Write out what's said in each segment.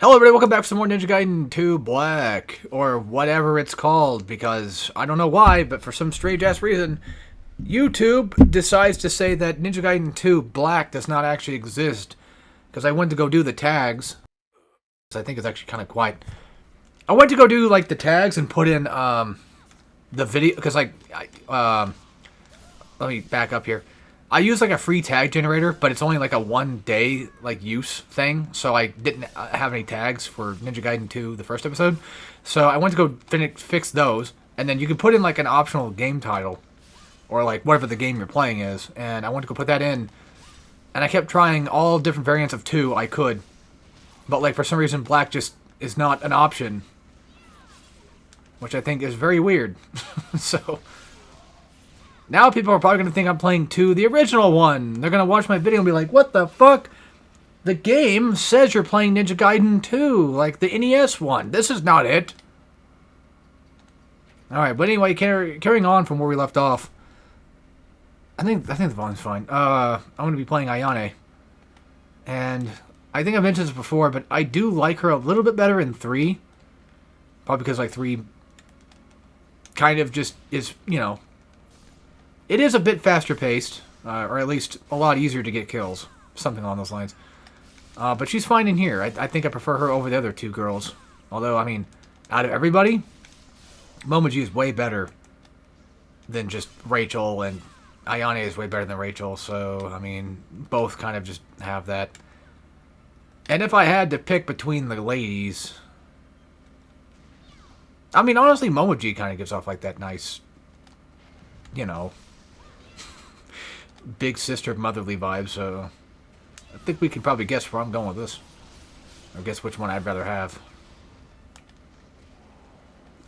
Hello everybody, welcome back for some more Ninja Gaiden 2 Black, or whatever it's called, because I don't know why, but for some strange-ass reason, YouTube decides to say that Ninja Gaiden 2 Black does not actually exist, because I went to go do the tags. I think it's actually kind of quiet. I went to go do, like, the tags and put in, the video, because, like, let me back up here. I use like a free tag generator, but it's only like a 1 day like use thing, so I didn't have any tags for Ninja Gaiden 2, the first episode. So I went to go fix those, and then you can put in like an optional game title, or like whatever the game you're playing is, and I went to go put that in, and I kept trying all different variants of 2 I could, but like for some reason Black just is not an option, which I think is very weird. So now people are probably going to think I'm playing 2, the original one. They're going to watch my video and be like, what the fuck? The game says you're playing Ninja Gaiden 2, like the NES one. This is not it. Alright, but anyway, carrying on from where we left off. I think the volume's fine. I'm going to be playing Ayane. And I think I've mentioned this before, but I do like her a little bit better in 3. Probably because like 3 kind of just is, you know, it is a bit faster paced, or at least a lot easier to get kills. Something along those lines. But she's fine in here. I think I prefer her over the other 2 girls. Although, I mean, out of everybody, Momoji is way better than just Rachel, and Ayane is way better than Rachel. So, I mean, both kind of just have that. And if I had to pick between the ladies, I mean, honestly, Momoji kind of gives off like that nice, you know, big sister motherly vibe, so I think we can probably guess where I'm going with this. Or guess which one I'd rather have.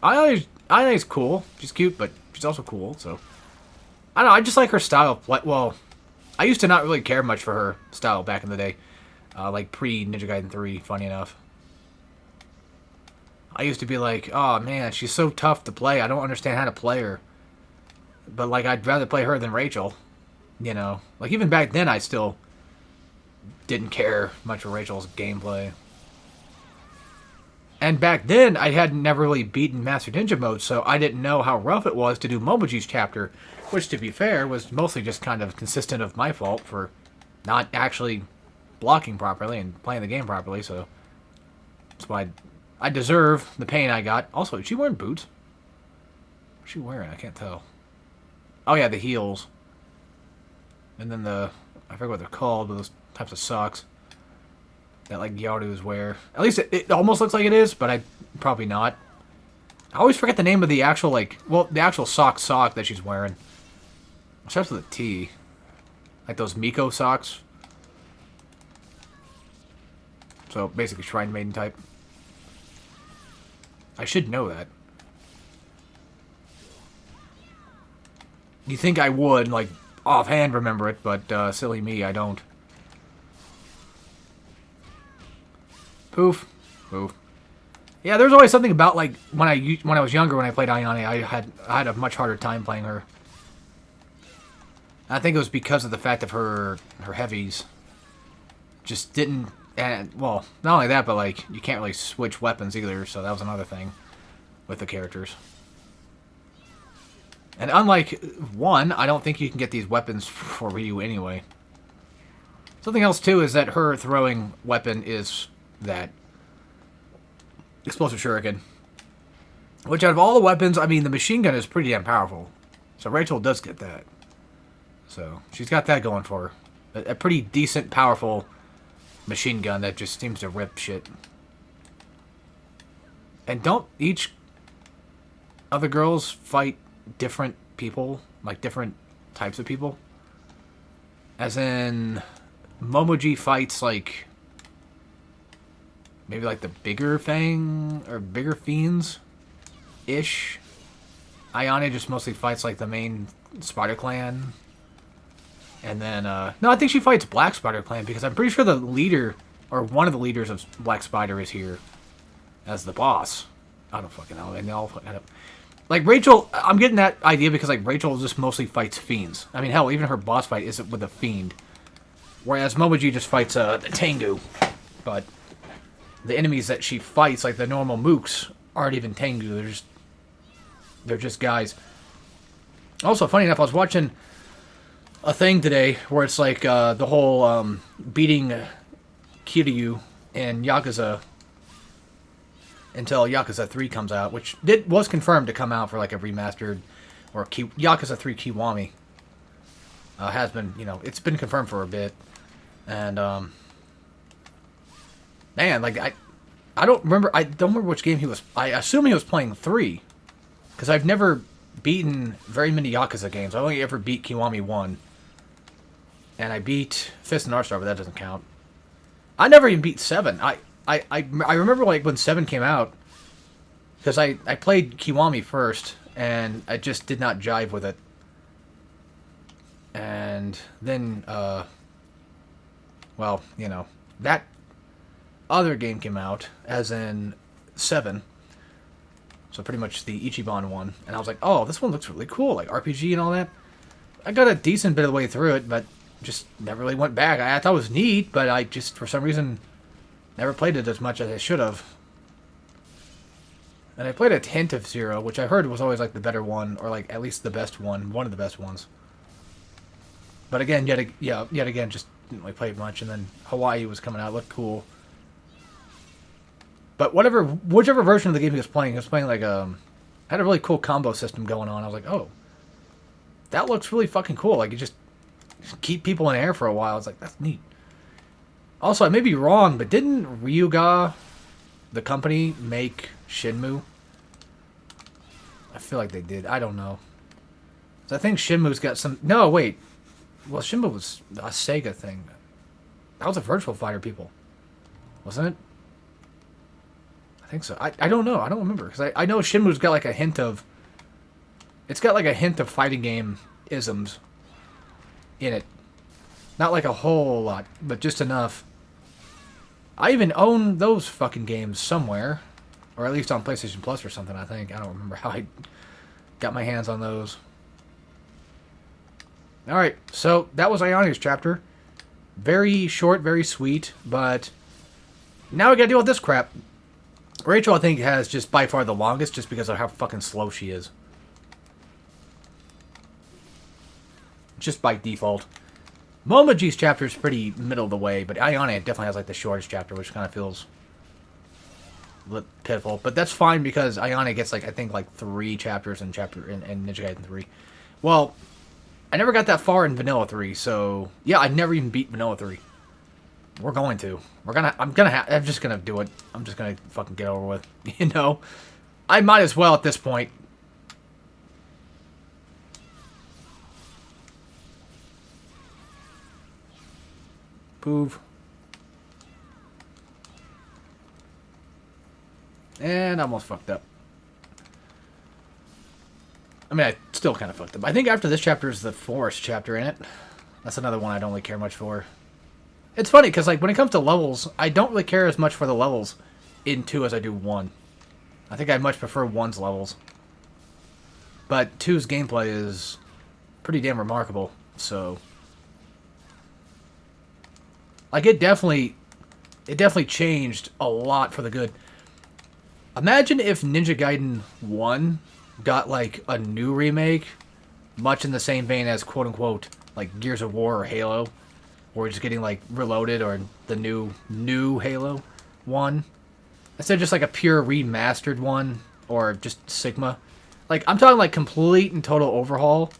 Ayane's cool. She's cute, but she's also cool, so I don't know, I just like her style. Well, I used to not really care much for her style back in the day. Like pre-Ninja Gaiden 3, funny enough. I used to be like, oh man, she's so tough to play, I don't understand how to play her. But like, I'd rather play her than Rachel. You know, like even back then I still didn't care much for Rachel's gameplay. And back then I had never really beaten Master Ninja mode, so I didn't know how rough it was to do Momoji's chapter, which to be fair was mostly just kind of consistent of my fault for not actually blocking properly and playing the game properly, so that's why I deserve the pain I got. Also, is she wearing boots? What's she wearing? I can't tell. Oh yeah, the heels. And then I forget what they're called, but those types of socks that like Gyarus wear. At least it almost looks like it is, but probably not. I always forget the name of the actual, like, well, the actual sock that she's wearing. It starts with a T. Like those Miko socks. So basically Shrine Maiden type. I should know that. You think I would, like, offhand remember it, but silly me, I don't. Poof. Poof. Yeah, there's always something about, like, when I was younger, when I played Ayane, I had a much harder time playing her. I think it was because of the fact of her heavies. Just didn't, and, well, not only that, but, like, you can't really switch weapons either, so that was another thing with the characters. And unlike 1, I don't think you can get these weapons for Ryu anyway. Something else, too, is that her throwing weapon is that explosive shuriken. Which, out of all the weapons, I mean, the machine gun is pretty damn powerful. So Rachel does get that. So, she's got that going for her. A pretty decent, powerful machine gun that just seems to rip shit. And don't each other girls fight different people, like different types of people? As in, Momoji fights like maybe like the bigger Fang or bigger fiends ish. Ayane just mostly fights like the main Spider Clan. And then no, I think she fights Black Spider Clan, because I'm pretty sure the leader or one of the leaders of Black Spider is here as the boss. I don't fucking know. And they all fucking up. Like, Rachel, I'm getting that idea because, like, Rachel just mostly fights fiends. I mean, hell, even her boss fight isn't with a fiend. Whereas Momoji just fights the Tengu. But the enemies that she fights, like the normal mooks, aren't even Tengu. They're just guys. Also, funny enough, I was watching a thing today where it's like the whole beating Kiryu in Yakuza until Yakuza 3 comes out, which was confirmed to come out for like a remastered, or Yakuza 3 Kiwami. Has been, it's been confirmed for a bit. And, man, like, I don't remember which game he was, I assume he was playing 3, because I've never beaten very many Yakuza games. I only ever beat Kiwami 1. And I beat Fist and Arstar, but that doesn't count. I never even beat 7. I remember, like, when 7 came out, because I played Kiwami first, and I just did not jive with it. And then, well, that other game came out, as in 7. So pretty much the Ichiban one. And I was like, oh, this one looks really cool, like RPG and all that. I got a decent bit of the way through it, but just never really went back. I thought it was neat, but I just, for some reason, never played it as much as I should have. And I played a hint of 0, which I heard was always like the better one, or like at least the best one of the best ones. But again, yet again, just didn't really play it much. And then Hawaii was coming out, looked cool. But whichever version of the game he was playing like had a really cool combo system going on. I was like, oh, that looks really fucking cool. Like, you just keep people in air for a while. It's like, that's neat. Also, I may be wrong, but didn't Ryuga, the company, make Shenmue? I feel like they did. I don't know. So I think Shenmue's got some... No, wait. Well, Shenmue was a Sega thing. That was a Virtual Fighter, people. Wasn't it? I think so. I don't know. I don't remember. Because I know Shenmue's got like a hint of... It's got like a hint of fighting game isms in it. Not like a whole lot, but just enough. I even own those fucking games somewhere. Or at least on PlayStation Plus or something, I think. I don't remember how I got my hands on those. Alright, so that was Ayane's chapter. Very short, very sweet, but now we gotta deal with this crap. Rachel, I think, has just by far the longest just because of how fucking slow she is. Just by default. Momoji's chapter is pretty middle of the way, but Ayane definitely has like the shortest chapter, which kind of feels a little pitiful. But that's fine because Ayane gets like, I think, like 3 chapters in Ninja Gaiden 3. Well, I never got that far in Vanilla 3, so yeah, I never even beat Vanilla 3. We're going to. I'm just gonna do it. I'm just gonna fucking get over with. You know? I might as well at this point. Poov. And I almost fucked up. I mean, I still kind of fucked up. I think after this chapter is the forest chapter in it. That's another one I don't really care much for. It's funny, because like when it comes to levels, I don't really care as much for the levels in 2 as I do 1. I think I much prefer 1's levels. But 2's gameplay is pretty damn remarkable, so... Like, it definitely changed a lot for the good. Imagine if Ninja Gaiden 1 got, like, a new remake, much in the same vein as, quote-unquote, like, Gears of War or Halo, or just getting, like, Reloaded or the new Halo 1. Instead of just, like, a pure remastered one, or just Sigma. Like, I'm talking, like, complete and total overhaul.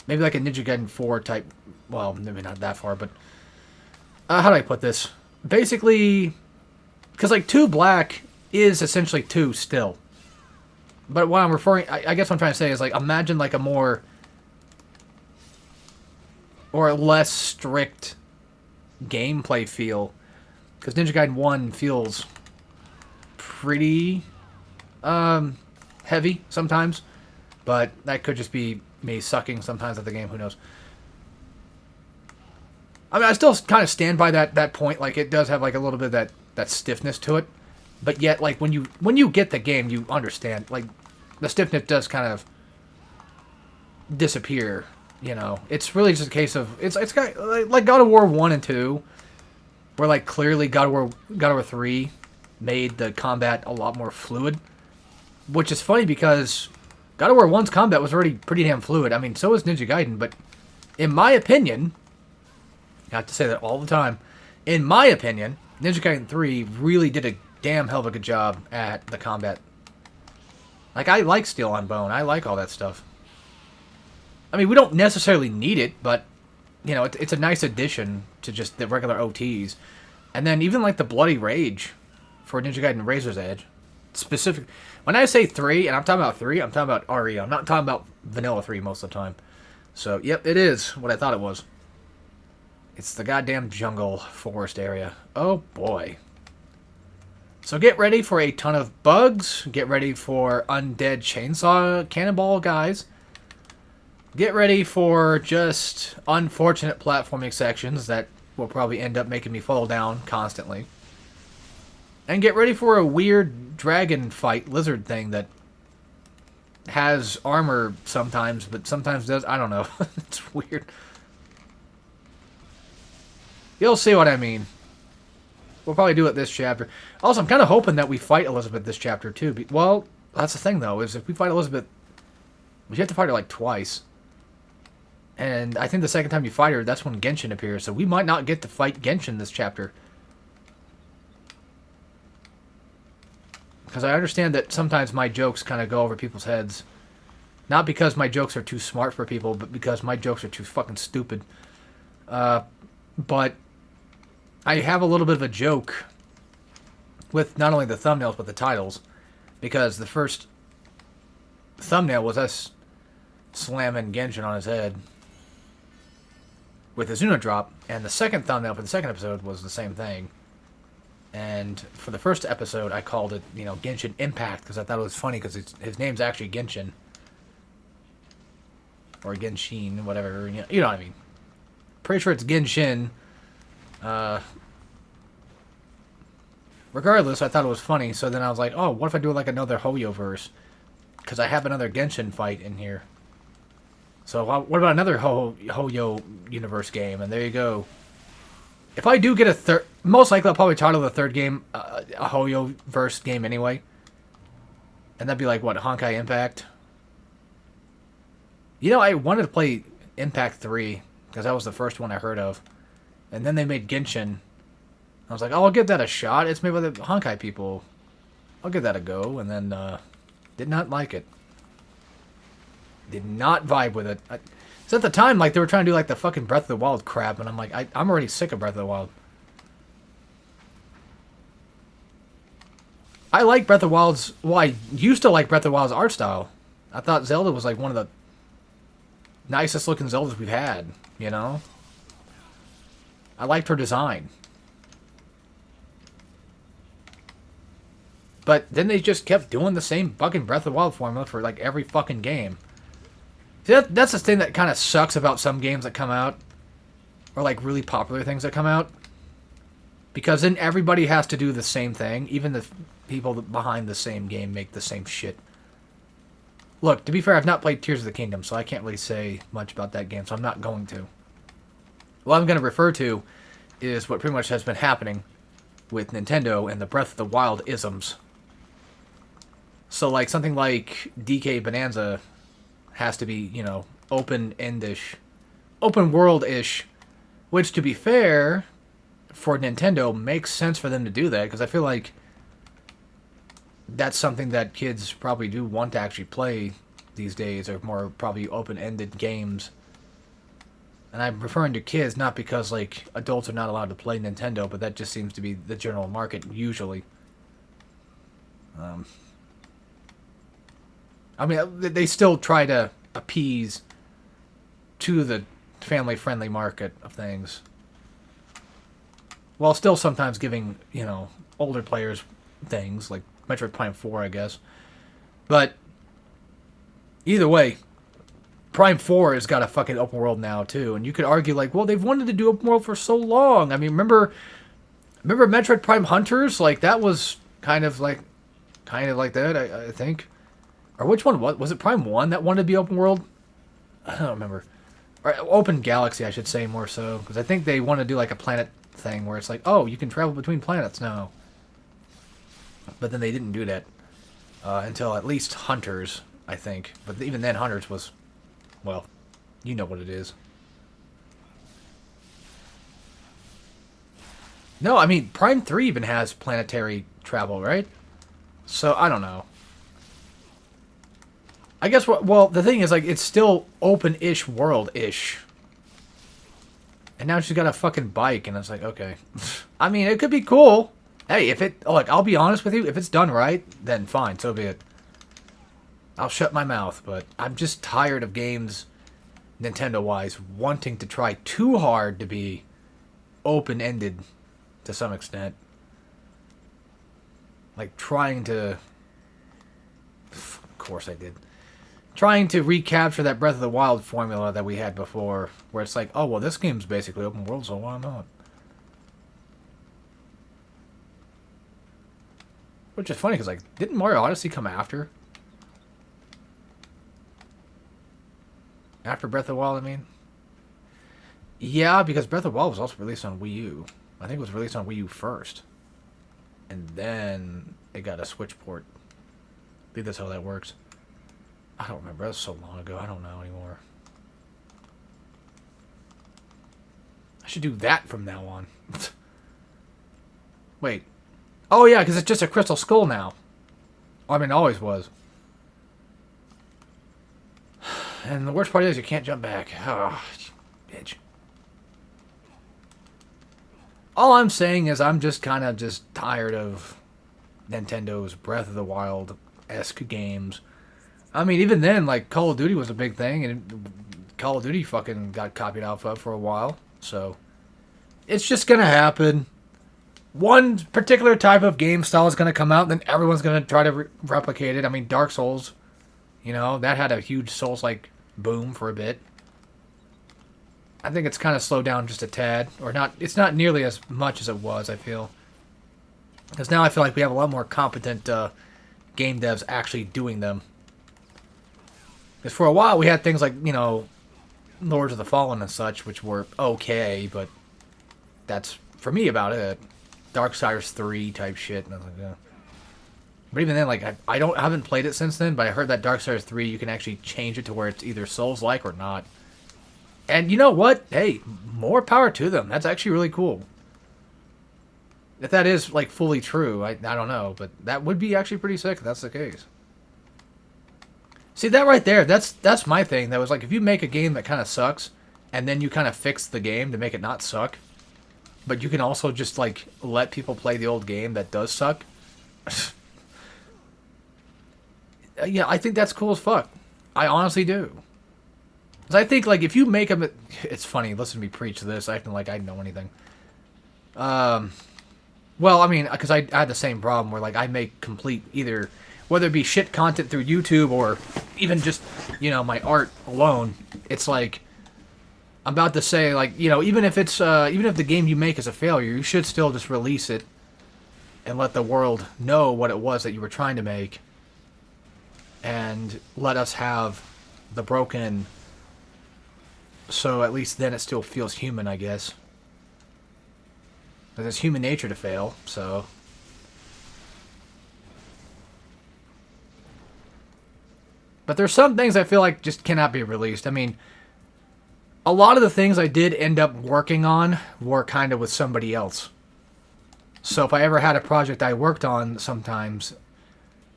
Maybe, like, a Ninja Gaiden 4 type, well, maybe not that far, but... how do I put this? Basically, because, like, 2 Black is essentially 2 still. But what I'm referring... I guess what I'm trying to say is, like, imagine, like, a more... or a less strict gameplay feel. Because Ninja Gaiden 1 feels pretty heavy sometimes. But that could just be me sucking sometimes at the game. Who knows? I mean, I still kind of stand by that point. Like, it does have, like, a little bit of that stiffness to it. But yet, like, when you get the game, you understand. Like, the stiffness does kind of disappear. You know, it's really just a case of it's got like God of War 1 and 2 where like clearly God of War 3 made the combat a lot more fluid, which is funny because God of War 1's combat was already pretty damn fluid. I mean, so was Ninja Gaiden, but in my opinion, I have to say that all the time, in my opinion, Ninja Gaiden 3 really did a damn hell of a good job at the combat. Like, I like Steel on Bone. I like all that stuff. I mean, we don't necessarily need it, but, you know, it's a nice addition to just the regular OTs. And then even, like, the Bloody Rage for Ninja Gaiden Razor's Edge. Specific. When I say 3, and I'm talking about 3, I'm talking about RE. I'm not talking about Vanilla 3 most of the time. So, yep, it is what I thought it was. It's the goddamn jungle forest area. Oh, boy. So get ready for a ton of bugs. Get ready for undead chainsaw cannonball guys. Get ready for just unfortunate platforming sections that will probably end up making me fall down constantly. And get ready for a weird dragon fight lizard thing that has armor sometimes, but sometimes does. I don't know. It's weird. You'll see what I mean. We'll probably do it this chapter. Also, I'm kind of hoping that we fight Elizabeth this chapter, too. Well, that's the thing, though, is if we fight Elizabeth, we have to fight her, like, twice. And I think the second time you fight her, that's when Genshin appears. So we might not get to fight Genshin this chapter. Because I understand that sometimes my jokes kind of go over people's heads. Not because my jokes are too smart for people, but because my jokes are too fucking stupid. But I have a little bit of a joke with not only the thumbnails, but the titles. Because the first thumbnail was us slamming Genshin on his head with a Zuno drop. And the second thumbnail for the second episode was the same thing. And for the first episode, I called it, you know, Genshin Impact, because I thought it was funny, because his name's actually Genshin. Or Genshin, whatever, you know what I mean. Pretty sure it's Genshin. Regardless, I thought it was funny, so then I was like, oh, what if I do like another Hoyo verse? Because I have another Genshin fight in here. So what about another Hoyo universe game? And there you go. If I do get a third, most likely I'll probably title the third game a Hoyo verse game anyway. And that'd be like, what, Honkai Impact? You know, I wanted to play Impact 3, because that was the first one I heard of. And then they made Genshin. I was like, oh, I'll give that a shot. It's made by the Honkai people. I'll give that a go. And then, did not like it. Did not vibe with it. So at the time, like, they were trying to do, like, the fucking Breath of the Wild crap, and I'm like, I'm already sick of Breath of the Wild. I like Breath of the Wild's... Well, I used to like Breath of the Wild's art style. I thought Zelda was, like, one of the nicest looking Zeldas we've had, you know? I liked her design. But then they just kept doing the same fucking Breath of the Wild formula for, like, every fucking game. See, that's the thing that kind of sucks about some games that come out. Or, like, really popular things that come out. Because then everybody has to do the same thing. Even the people behind the same game make the same shit. Look, to be fair, I've not played Tears of the Kingdom, so I can't really say much about that game, so I'm not going to. What I'm going to refer to is what pretty much has been happening with Nintendo and the Breath of the Wild isms. So, like, something like DK Bonanza has to be, you know, open-endish, open world-ish, which, to be fair, for Nintendo, makes sense for them to do that, because I feel like that's something that kids probably do want to actually play these days, or more probably open-ended games. And I'm referring to kids not because, like, adults are not allowed to play Nintendo, but that just seems to be the general market, usually. I mean, they still try to appease to the family-friendly market of things, while still sometimes giving, you know, older players things, like Metroid Prime 4, I guess. But either way, Prime 4 has got a fucking open world now, too. And you could argue, like, well, they've wanted to do open world for so long. I mean, remember Metroid Prime Hunters? Like, that was kind of like that, I think. Or which one was it? Prime 1 that wanted to be open world? I don't remember. Or Open Galaxy, I should say, more so. Because I think they want to do, like, a Planet thing where it's like, oh, you can travel between planets now. But then they didn't do that until at least Hunters, I think. But even then, Hunters was, well, you know what it is. No, I mean, Prime 3 even has planetary travel, right? So, I don't know. I guess, well, the thing is, like, it's still open-ish world-ish. And now she's got a fucking bike, and it's like, okay. I mean, it could be cool. Hey, if it... Look, I'll be honest with you. If it's done right, then fine, so be it. I'll shut my mouth, but I'm just tired of games, Nintendo-wise, wanting to try too hard to be open-ended to some extent. Like, trying to... Of course I did. Trying to recapture that Breath of the Wild formula that we had before, where it's like, oh, well, this game's basically open world, so why not? Which is funny, because, like, didn't Mario Odyssey come after? After Breath of the Wild, I mean? Yeah, because Breath of the Wild was also released on Wii U. I think it was released on Wii U first. And then it got a Switch port. I think that's how that works. I don't remember. That was so long ago. I don't know anymore. I should do that from now on. Wait. Oh, yeah, because it's just a crystal skull now. I mean, it always was. And the worst part is you can't jump back. Oh, bitch. All I'm saying is I'm just kind of just tired of Nintendo's Breath of the Wild-esque games. I mean, even then, like, Call of Duty was a big thing, and Call of Duty fucking got copied off of for a while, so it's just gonna happen. One particular type of game style is gonna come out, and then everyone's gonna try to replicate it. I mean, Dark Souls, you know, that had a huge Souls-like boom for a bit. I think it's kind of slowed down just a tad, or not. It's not nearly as much as it was, I feel. Because now I feel like we have a lot more competent game devs actually doing them. Because for a while we had things like, you know, Lords of the Fallen and such, which were okay, but that's, for me, about it. Darksiders 3 type shit, and I was like, yeah. But even then, like, I haven't played it since then, but I heard that Darksiders 3, you can actually change it to where it's either Souls-like or not. And you know what? Hey, more power to them. That's actually really cool. If that is, like, fully true, I don't know, but that would be actually pretty sick if that's the case. See, that right there, that's my thing. That was like, if you make a game that kind of sucks, and then you kind of fix the game to make it not suck, but you can also just, like, let people play the old game that does suck. Yeah, I think that's cool as fuck. I honestly do. Because I think, like, if you make them... It's funny, listen to me preach this, acting like I know anything. Well, I mean, because I had the same problem where, like, I make complete either... Whether it be shit content through YouTube or even just, you know, my art alone, it's like, I'm about to say, like, you know, even if it's, even if the game you make is a failure, you should still just release it and let the world know what it was that you were trying to make, and let us have the broken, so at least then it still feels human, I guess. Because it's human nature to fail, so... But there's some things I feel like just cannot be released. I mean, a lot of the things I did end up working on were kind of with somebody else. So if I ever had a project I worked on sometimes,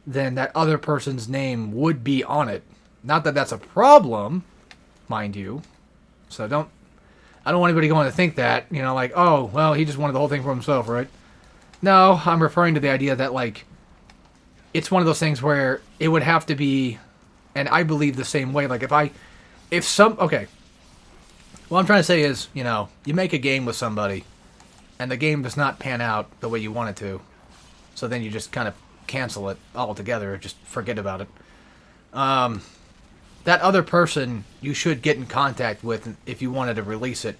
then that other person's name would be on it. Not that that's a problem, mind you. So I don't want anybody going to think that, you know, like, oh, well, he just wanted the whole thing for himself, right? No, I'm referring to the idea that, like, it's one of those things where it would have to be... And I believe the same way. Like, okay. What I'm trying to say is, you know, you make a game with somebody, and the game does not pan out the way you want it to. So then you just kind of cancel it altogether, just forget about it. That other person you should get in contact with if you wanted to release it.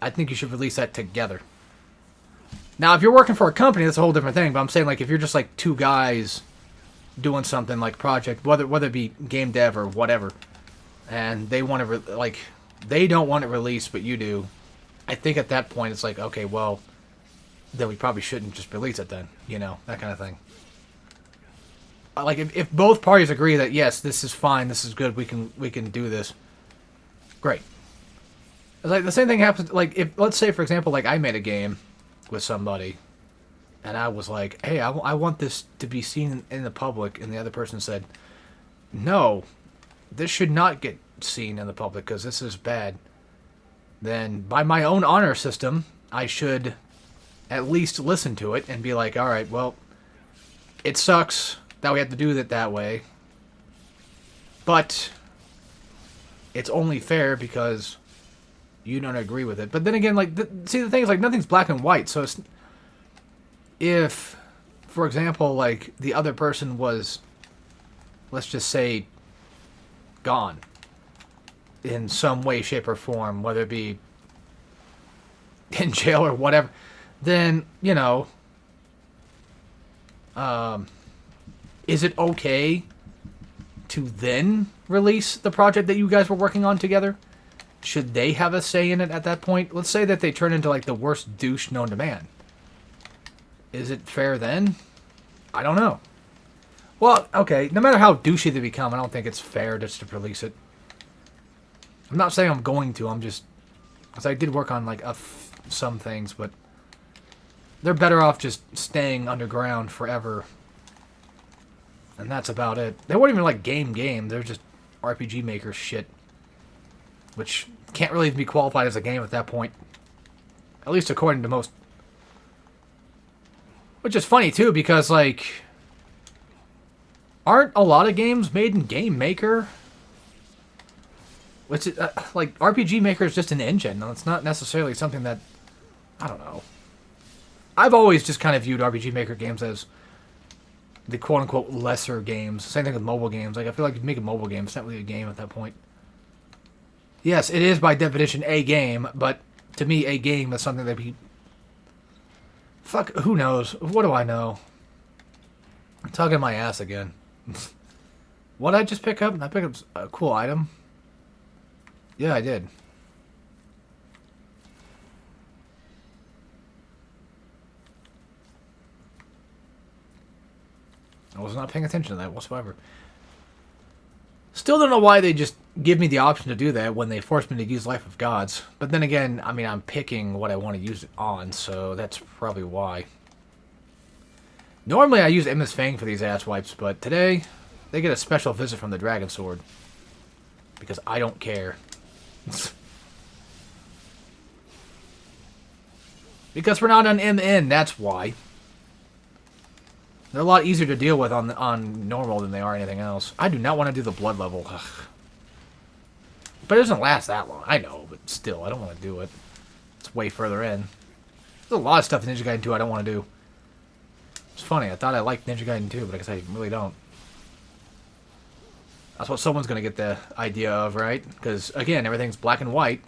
I think you should release that together. Now, if you're working for a company, that's a whole different thing. But I'm saying, like, if you're just, like, two guys... doing something like project, whether it be game dev or whatever, and they want to they don't want it released, but you do, I think at that point it's like, okay, well, then we probably shouldn't just release it then, you know, that kind of thing. Like if both parties agree that yes, this is fine, this is good, we can do this. Great. It's like the same thing happens. Like if let's say for example, like I made a game with somebody, and I was like, hey, I want this to be seen in the public, and the other person said, no, this should not get seen in the public because this is bad. Then by my own honor system, I should at least listen to it and be like, all right, well, it sucks that we have to do it that way, but it's only fair because you don't agree with it. But then again, like, see, the thing is, like, nothing's black and white. So it's, if, for example, like, the other person was, let's just say, gone in some way, shape, or form, whether it be in jail or whatever, then, you know, is it okay to then release the project that you guys were working on together? Should they have a say in it at that point? Let's say that they turn into, like, the worst douche known to man. Is it fair then? I don't know. Well, okay, no matter how douchey they become, I don't think it's fair just to release it. I'm not saying I'm going to, I'm just... Because I did work on, like, some things, but... They're better off just staying underground forever. And that's about it. They weren't even, like, game. They're just RPG Maker shit. Which can't really be qualified as a game at that point. At least according to most. Which is funny, too, because, like... Aren't a lot of games made in Game Maker? Which is, like, RPG Maker is just an engine. It's not necessarily something that... I don't know. I've always just kind of viewed RPG Maker games as the quote-unquote lesser games. Same thing with mobile games. Like, I feel like if you make a mobile game, it's not really a game at that point. Yes, it is by definition a game, but to me, a game is something that be... Fuck, who knows? What do I know? I'm talking my ass again. What did I just pick up? I picked up a cool item. Yeah, I did. I was not paying attention to that whatsoever. Still don't know why they just give me the option to do that when they force me to use Life of Gods. But then again, I mean, I'm picking what I want to use it on, so that's probably why. Normally I use Emma's Fang for these ass wipes, but today they get a special visit from the Dragon Sword. Because I don't care. Because we're not on MN, that's why. They're a lot easier to deal with on normal than they are anything else. I do not want to do the blood level. Ugh. But it doesn't last that long. I know, but still, I don't want to do it. It's way further in. There's a lot of stuff in Ninja Gaiden 2 I don't want to do. It's funny, I thought I liked Ninja Gaiden 2, but I guess I really don't. That's what someone's going to get the idea of, right? Because, again, everything's black and white.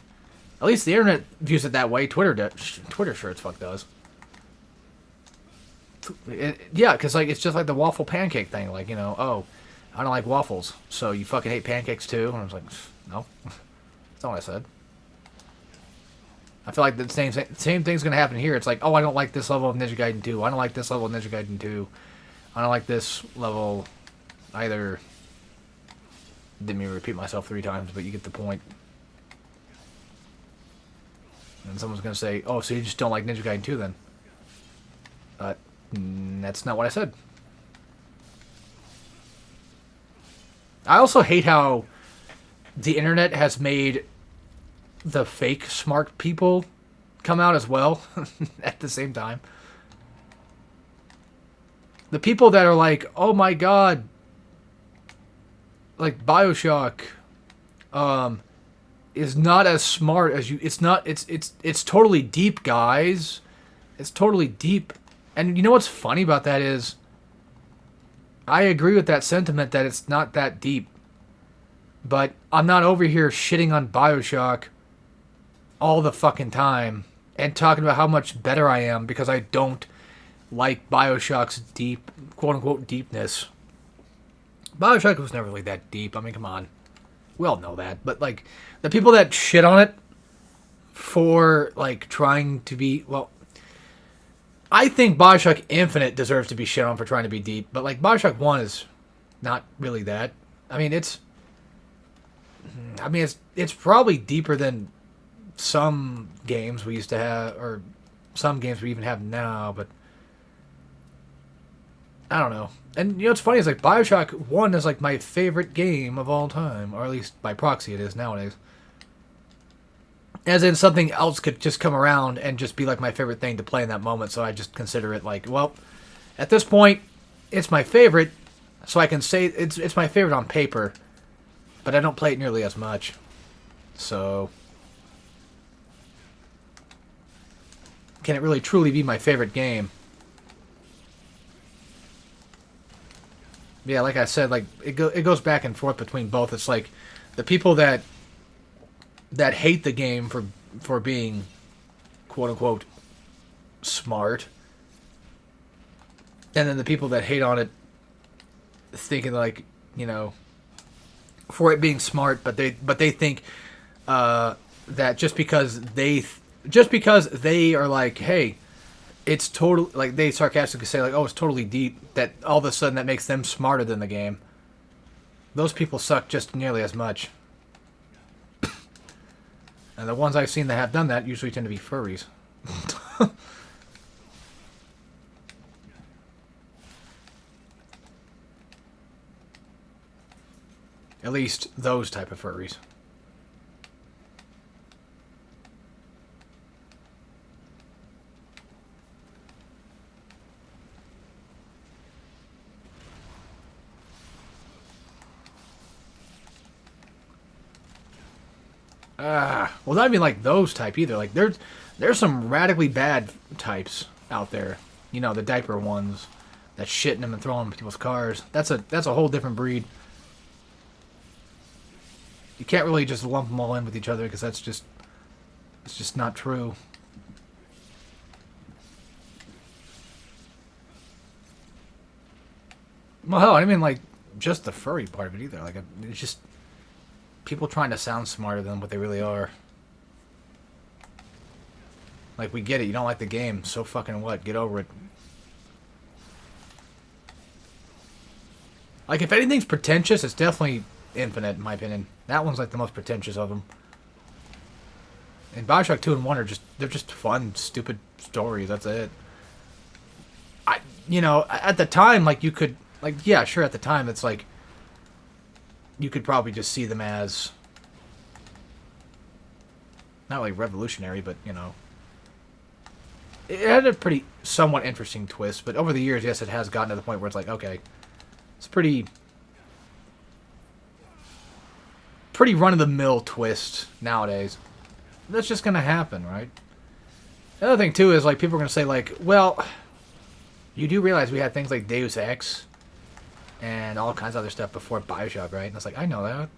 At least the internet views it that way. Twitter sure as fuck does. Yeah, because like it's just like the waffle pancake thing. Like, you know, oh, I don't like waffles, so you fucking hate pancakes too? And I was like, no. That's not what I said. I feel like the same thing's going to happen here. It's like, oh, I don't like this level of Ninja Gaiden 2. I don't like this level of Ninja Gaiden 2. I don't like this level either. Didn't mean to repeat myself 3 times, but you get the point. And someone's going to say, oh, so you just don't like Ninja Gaiden 2 then? That's not what I said. I also hate how the internet has made the fake smart people come out as well at the same time. The people that are like, oh my god, like BioShock is not as smart as you. It's not. It's totally deep, guys. It's totally deep. And you know what's funny about that is, I agree with that sentiment that it's not that deep. But I'm not over here shitting on BioShock all the fucking time and talking about how much better I am because I don't like BioShock's deep, quote-unquote, deepness. BioShock was never really that deep. I mean, come on. We all know that. But, like, the people that shit on it for like trying to be well. I think Bioshock Infinite deserves to be shit on for trying to be deep, but like Bioshock One is not really that. I mean, it's probably deeper than some games we used to have, or some games we even have now. But I don't know. And you know what's funny is like Bioshock One is like my favorite game of all time, or at least by proxy it is nowadays. As in something else could just come around and just be like my favorite thing to play in that moment, so I just consider it like, well, at this point, it's my favorite, so I can say it's my favorite on paper, but I don't play it nearly as much. So, can it really truly be my favorite game? Yeah, like I said, like it goes back and forth between both. It's like the people that hate the game for being quote unquote smart, and then the people that hate on it thinking like, you know, for it being smart, but they think that just because they are like, hey, it's totally, like they sarcastically say like, oh, it's totally deep, that all of a sudden that makes them smarter than the game. Those people suck just nearly as much. And the ones I've seen that have done that usually tend to be furries. At least those type of furries. Well, not even like those type either. Like there's some radically bad types out there. You know, the diaper ones that shitting them and throwing them in people's cars. That's a whole different breed. You can't really just lump them all in with each other because it's just not true. Well, hell, I mean like just the furry part of it either. Like it's just people trying to sound smarter than what they really are. Like, we get it. You don't like the game. So fucking what? Get over it. Like, if anything's pretentious, it's definitely Infinite, in my opinion. That one's, like, the most pretentious of them. And Bioshock 2 and 1 are they're just fun, stupid stories. That's it. You know, at the time, like, you could, like, yeah, sure, at the time, it's like, you could probably just see them as, not like revolutionary, but, you know, it had a pretty somewhat interesting twist, but over the years, yes, it has gotten to the point where it's like, okay, it's pretty run-of-the-mill twist nowadays. That's just gonna happen, right? The other thing, too, is, like, people are gonna say, like, well, you do realize we had things like Deus Ex and all kinds of other stuff before Bioshock, right? And it's like, I know that.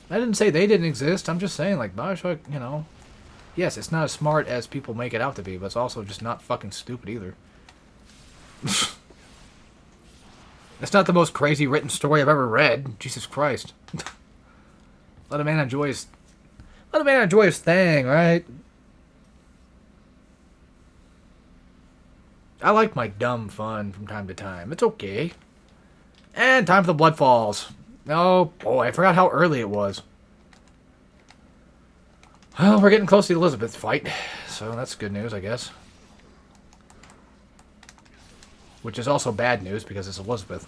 I didn't say they didn't exist. I'm just saying, like, Bioshock, you know, yes, it's not as smart as people make it out to be, but it's also just not fucking stupid either. It's not the most crazy written story I've ever read. Jesus Christ. Let a man enjoy his thing, right? I like my dumb fun from time to time. It's okay. And time for the Blood Falls. Oh, boy, I forgot how early it was. Well, we're getting close to the Elizabeth fight, so that's good news, I guess. Which is also bad news, because it's Elizabeth.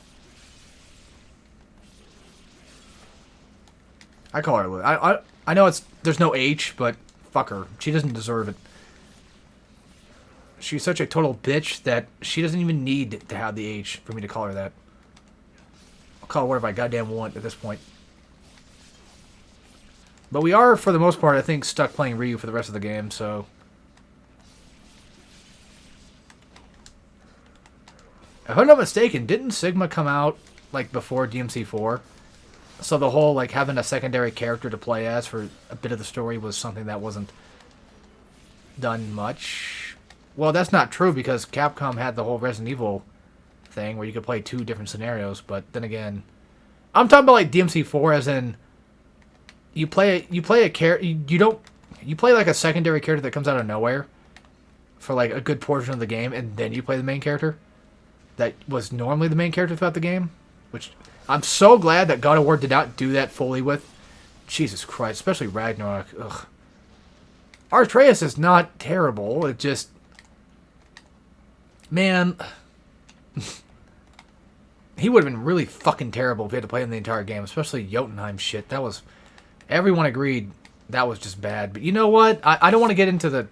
I call her Elizabeth. I know there's no H, but fuck her. She doesn't deserve it. She's such a total bitch that she doesn't even need to have the H for me to call her that. I'll call her whatever I goddamn want at this point. But we are, for the most part, I think, stuck playing Ryu for the rest of the game, so... If I'm not mistaken, didn't Sigma come out, like, before DMC4? So the whole, like, having a secondary character to play as for a bit of the story was something that wasn't done much. Well, that's not true, because Capcom had the whole Resident Evil thing where you could play two different scenarios, but then again... I'm talking about, like, DMC4 as in... you play a character. You don't. You play like a secondary character that comes out of nowhere for like a good portion of the game, and then you play the main character that was normally the main character throughout the game. Which I'm so glad that God of War did not do that fully with. Jesus Christ, especially Ragnarok. Ugh. Atreus is not terrible. It just, man, he would have been really fucking terrible if he had to play him the entire game, especially Jotunheim shit. That was, everyone agreed that was just bad. But you know what? I don't want to get into the,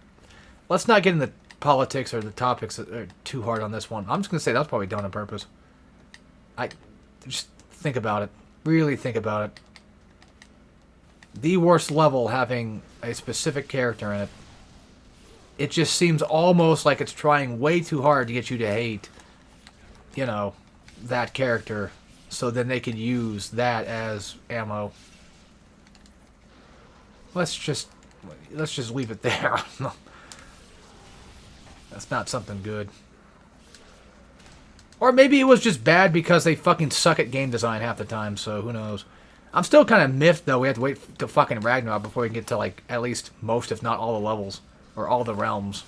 let's not get into politics or the topics that are too hard on this one. I'm just going to say that's probably done on purpose. I just think about it. Really think about it. The worst level having a specific character in it. It just seems almost like it's trying way too hard to get you to hate, you know, that character, so then they can use that as ammo. Let's just leave it there. That's not something good. Or maybe it was just bad because they fucking suck at game design half the time, so who knows. I'm still kind of miffed, though. We have to wait to fucking Ragnarok before we can get to, like, at least most, if not all the levels. Or all the realms.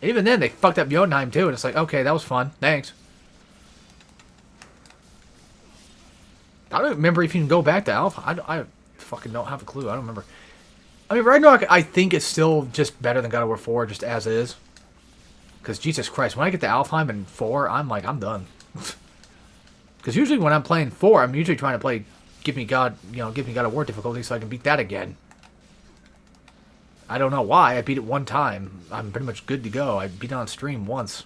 And even then, they fucked up Jotunheim, too. And it's like, okay, that was fun. Thanks. I don't remember if you can go back to Alpha. I fucking don't have a clue. I don't remember. I mean, Ragnarok, I think, is still just better than God of War 4, just as is. Because, Jesus Christ, when I get to Alfheim and 4, I'm like, I'm done. Because usually when I'm playing 4, I'm usually trying to play... Give me God of War difficulty so I can beat that again. I don't know why. I beat it one time. I'm pretty much good to go. I beat it on stream once.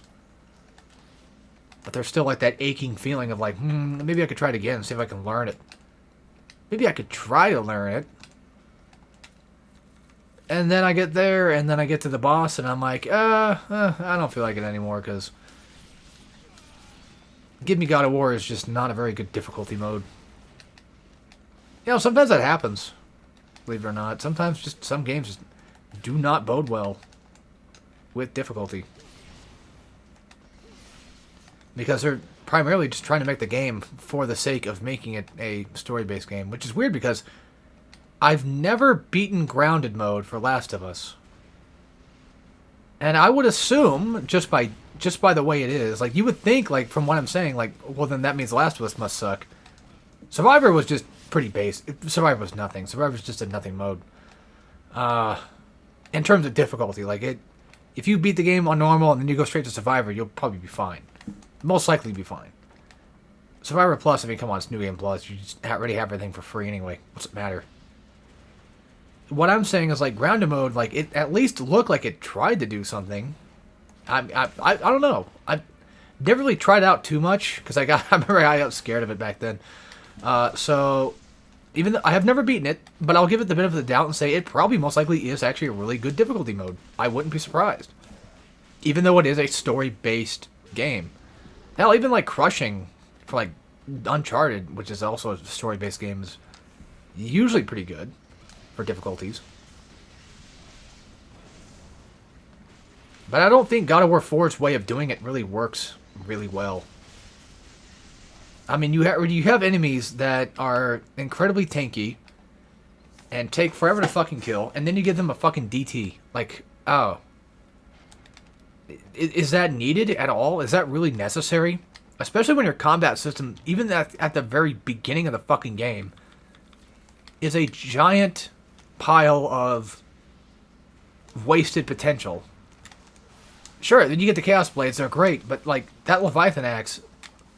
But there's still like that aching feeling of like, maybe I could try it again and see if I can learn it. Maybe I could try to learn it. And then I get there, and then I get to the boss, and I'm like, I don't feel like it anymore, because Give Me God of War is just not a very good difficulty mode. You know, sometimes that happens, believe it or not. Sometimes just some games just do not bode well with difficulty. Because they're primarily just trying to make the game for the sake of making it a story-based game. Which is weird because I've never beaten Grounded mode for Last of Us. And I would assume, just by the way it is, like, you would think, like, from what I'm saying, like, well, then that means Last of Us must suck. Survivor was just pretty basic. Survivor was nothing. Survivor was just a nothing mode. In terms of difficulty, like, if you beat the game on normal and then you go straight to Survivor, you'll probably be fine. Most likely be fine. Survivor Plus, I mean, come on, it's New Game Plus. You just already have everything for free anyway. What's it matter? What I'm saying is, like, Grounded mode, like, it at least looked like it tried to do something. I don't know. I never really tried it out too much, because I remember I got scared of it back then. So, even though I have never beaten it, but I'll give it the benefit of the doubt and say it probably most likely is actually a really good difficulty mode. I wouldn't be surprised. Even though it is a story-based game. Hell, even, like, Crushing for, like, Uncharted, which is also a story-based game, is usually pretty good for difficulties. But I don't think God of War 4's way of doing it really works really well. I mean, you have enemies that are incredibly tanky and take forever to fucking kill, and then you give them a fucking DT. Like, oh. Is that needed at all? Is that really necessary? Especially when your combat system, even at the very beginning of the fucking game, is a giant pile of wasted potential. Sure, then you get the Chaos Blades, they're great, but, like, that Leviathan Axe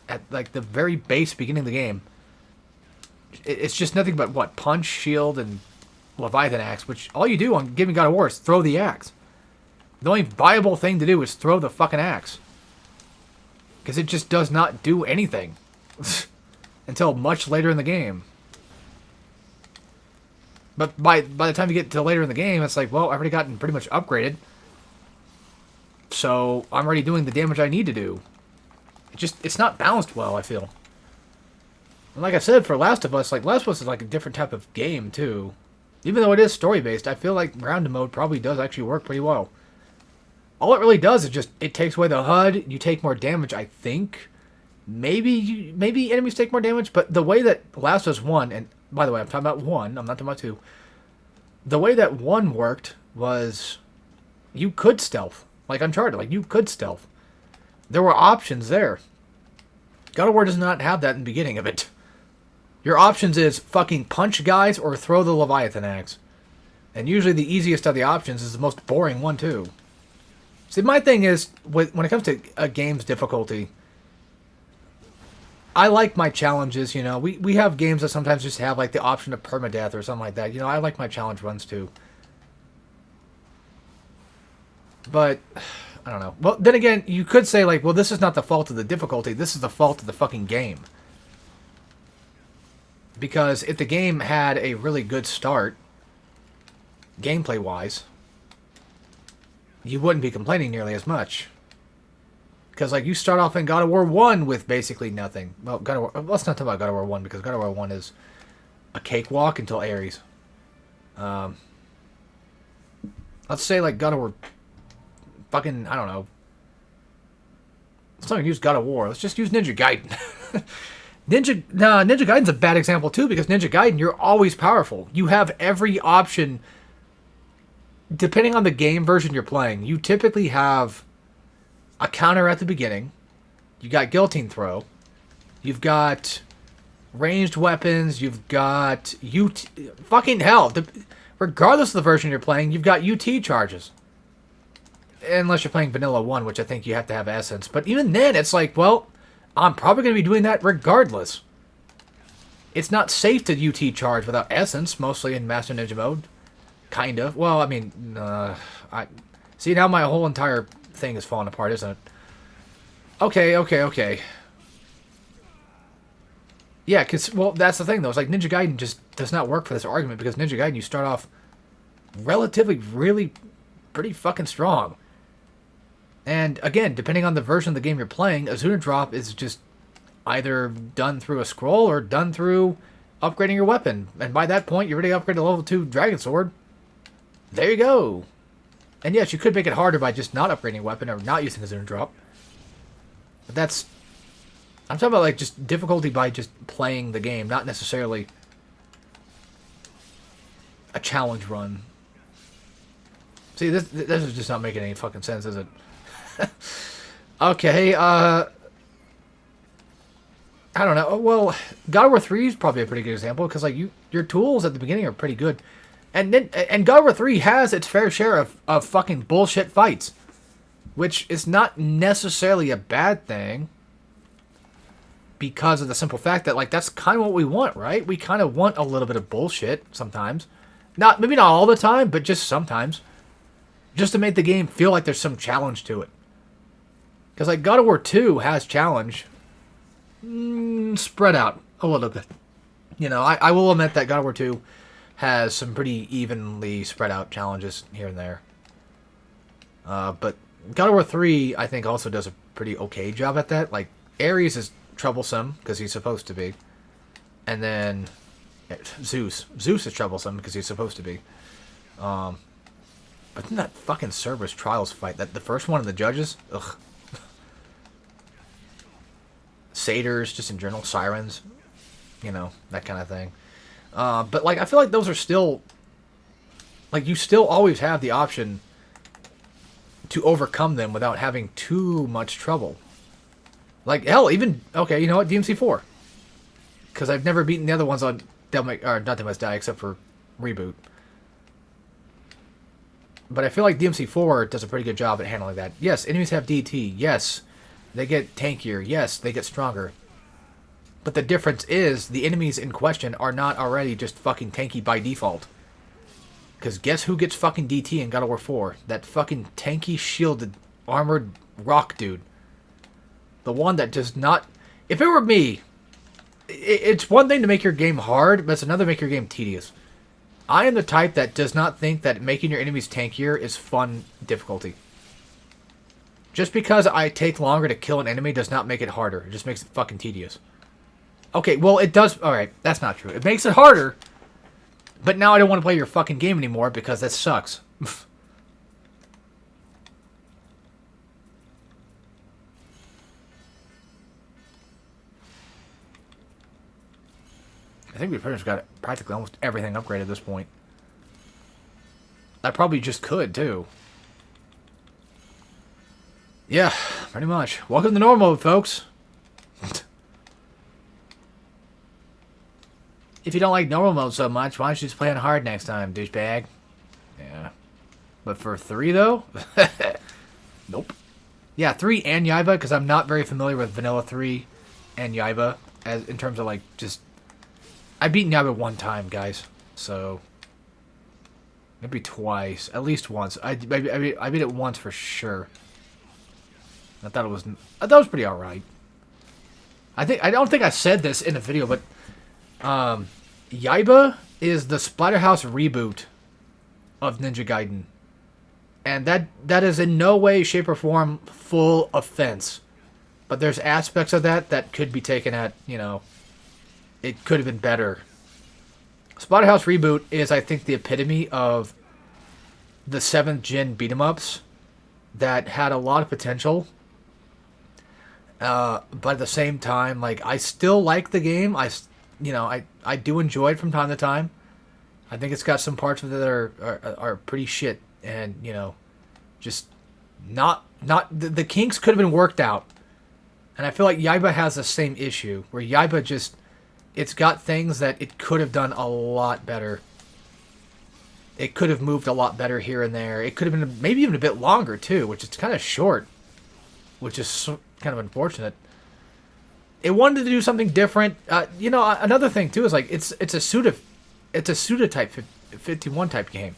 at, like, the very base beginning of the game, it's just nothing but, what, punch, shield, and Leviathan Axe, which all you do on Give Me God of War is throw the axe. The only viable thing to do is throw the fucking axe. Because it just does not do anything. Until much later in the game. But by the time you get to later in the game, it's like, well, I've already gotten pretty much upgraded. So, I'm already doing the damage I need to do. It's not balanced well, I feel. And like I said, for Last of Us, like, Last of Us is like a different type of game, too. Even though it is story-based, I feel like Grounded mode probably does actually work pretty well. All it really does is just, it takes away the HUD, you take more damage, I think. Maybe enemies take more damage, but the way that Last of Us 1, and by the way, I'm talking about 1, I'm not talking about 2. the way that 1 worked was you could stealth. Like Uncharted, like you could stealth. There were options there. God of War does not have that in the beginning of it. Your options is fucking punch guys or throw the Leviathan axe. And usually the easiest of the options is the most boring one too. See, my thing is, when it comes to a game's difficulty, I like my challenges, you know. We have games that sometimes just have like the option of permadeath or something like that. You know, I like my challenge runs too. But, I don't know. Well, then again, you could say like, well, this is not the fault of the difficulty. This is the fault of the fucking game. Because if the game had a really good start, gameplay-wise, you wouldn't be complaining nearly as much. Because, like, you start off in God of War 1 with basically nothing. Well, God of War, let's not talk about God of War 1, because God of War 1 is a cakewalk until Ares. Let's say, like, God of War... Fucking, I don't know. Let's not even use God of War. Let's just use Ninja Gaiden. Ninja Gaiden's a bad example, too, because Ninja Gaiden, you're always powerful. You have every option... Depending on the game version you're playing, you typically have a counter at the beginning. You got guillotine throw. You've got ranged weapons. You've got fucking hell. Regardless of the version you're playing, you've got UT charges. Unless you're playing Vanilla 1, which I think you have to have Essence. But even then, it's like, well, I'm probably going to be doing that regardless. It's not safe to UT charge without Essence, mostly in Master Ninja mode. Kind of. Well, I mean, I see now my whole entire thing is falling apart, isn't it? Okay. Yeah, because, well, that's the thing, though. It's like Ninja Gaiden just does not work for this argument, because Ninja Gaiden, you start off relatively, really pretty fucking strong. And, again, depending on the version of the game you're playing, a Zuna drop is just either done through a scroll or done through upgrading your weapon. And by that point, you already upgraded to level 2 Dragon Sword. There you go. And yes, you could make it harder by just not upgrading a weapon or not using a Zuna drop. But that's... I'm talking about like just difficulty by just playing the game, not necessarily a challenge run. See, this is just not making any fucking sense, is it? Okay, I don't know. Well, God of War 3 is probably a pretty good example, because like your tools at the beginning are pretty good. And God of War 3 has its fair share of fucking bullshit fights, which is not necessarily a bad thing, because of the simple fact that, like, that's kind of what we want, right? We kind of want a little bit of bullshit sometimes. Maybe not all the time, but just sometimes. Just to make the game feel like there's some challenge to it. Because, like, God of War 2 has challenge. Spread out a little bit. You know, I will admit that God of War 2 has some pretty evenly spread out challenges here and there. But God of War 3, I think, also does a pretty okay job at that. Like, Ares is troublesome, because he's supposed to be. And then Zeus is troublesome, because he's supposed to be. But then that fucking Cerberus Trials fight, the first one of the judges, ugh. Satyrs, just in general, sirens, you know, that kind of thing. But, like, I feel like those are still... Like, you still always have the option to overcome them without having too much trouble. Like, hell, even... Okay, you know what? DMC4. Because I've never beaten the other ones on... not Devil Must Die, except for Reboot. But I feel like DMC4 does a pretty good job at handling that. Yes, enemies have DT. Yes, they get tankier. Yes, they get stronger. But the difference is, the enemies in question are not already just fucking tanky by default. Because guess who gets fucking DT in God of War 4? That fucking tanky, shielded, armored rock dude. The one that does not... If it were me, it's one thing to make your game hard, but it's another to make your game tedious. I am the type that does not think that making your enemies tankier is fun difficulty. Just because I take longer to kill an enemy does not make it harder. It just makes it fucking tedious. Okay, well, it does... Alright, that's not true. It makes it harder, but now I don't want to play your fucking game anymore because that sucks. I think we've pretty much got practically almost everything upgraded at this point. I probably just could, too. Yeah, pretty much. Welcome to normal mode, folks. If you don't like normal mode so much, why don't you just play on hard next time, douchebag? Yeah. But for 3, though? Nope. Yeah, 3 and Yaiba, because I'm not very familiar with Vanilla 3 and Yaiba, as in terms of, like, just... I've beaten Yaiba 1 time, guys, so... Maybe twice. At least once. I beat it once for sure. I thought it was pretty alright. I don't think I said this in a video, but... Yaiba is the Splatterhouse reboot of Ninja Gaiden. And that is in no way, shape, or form full offense. But there's aspects of that could be taken at, you know, it could have been better. Splatterhouse reboot is, I think, the epitome of the 7th gen beat-em-ups that had a lot of potential. But at the same time, like, I still like the game. I do enjoy it from time to time. I think it's got some parts of it that are pretty shit. And, you know, just not the kinks could have been worked out. And I feel like Yaiba has the same issue, where Yaiba just, it's got things that it could have done a lot better. It could have moved a lot better here and there. It could have been maybe even a bit longer, too, which is kind of short, which is kind of unfortunate. It wanted to do something different. You know, another thing, too, is, like, it's a Suda type 51 type game.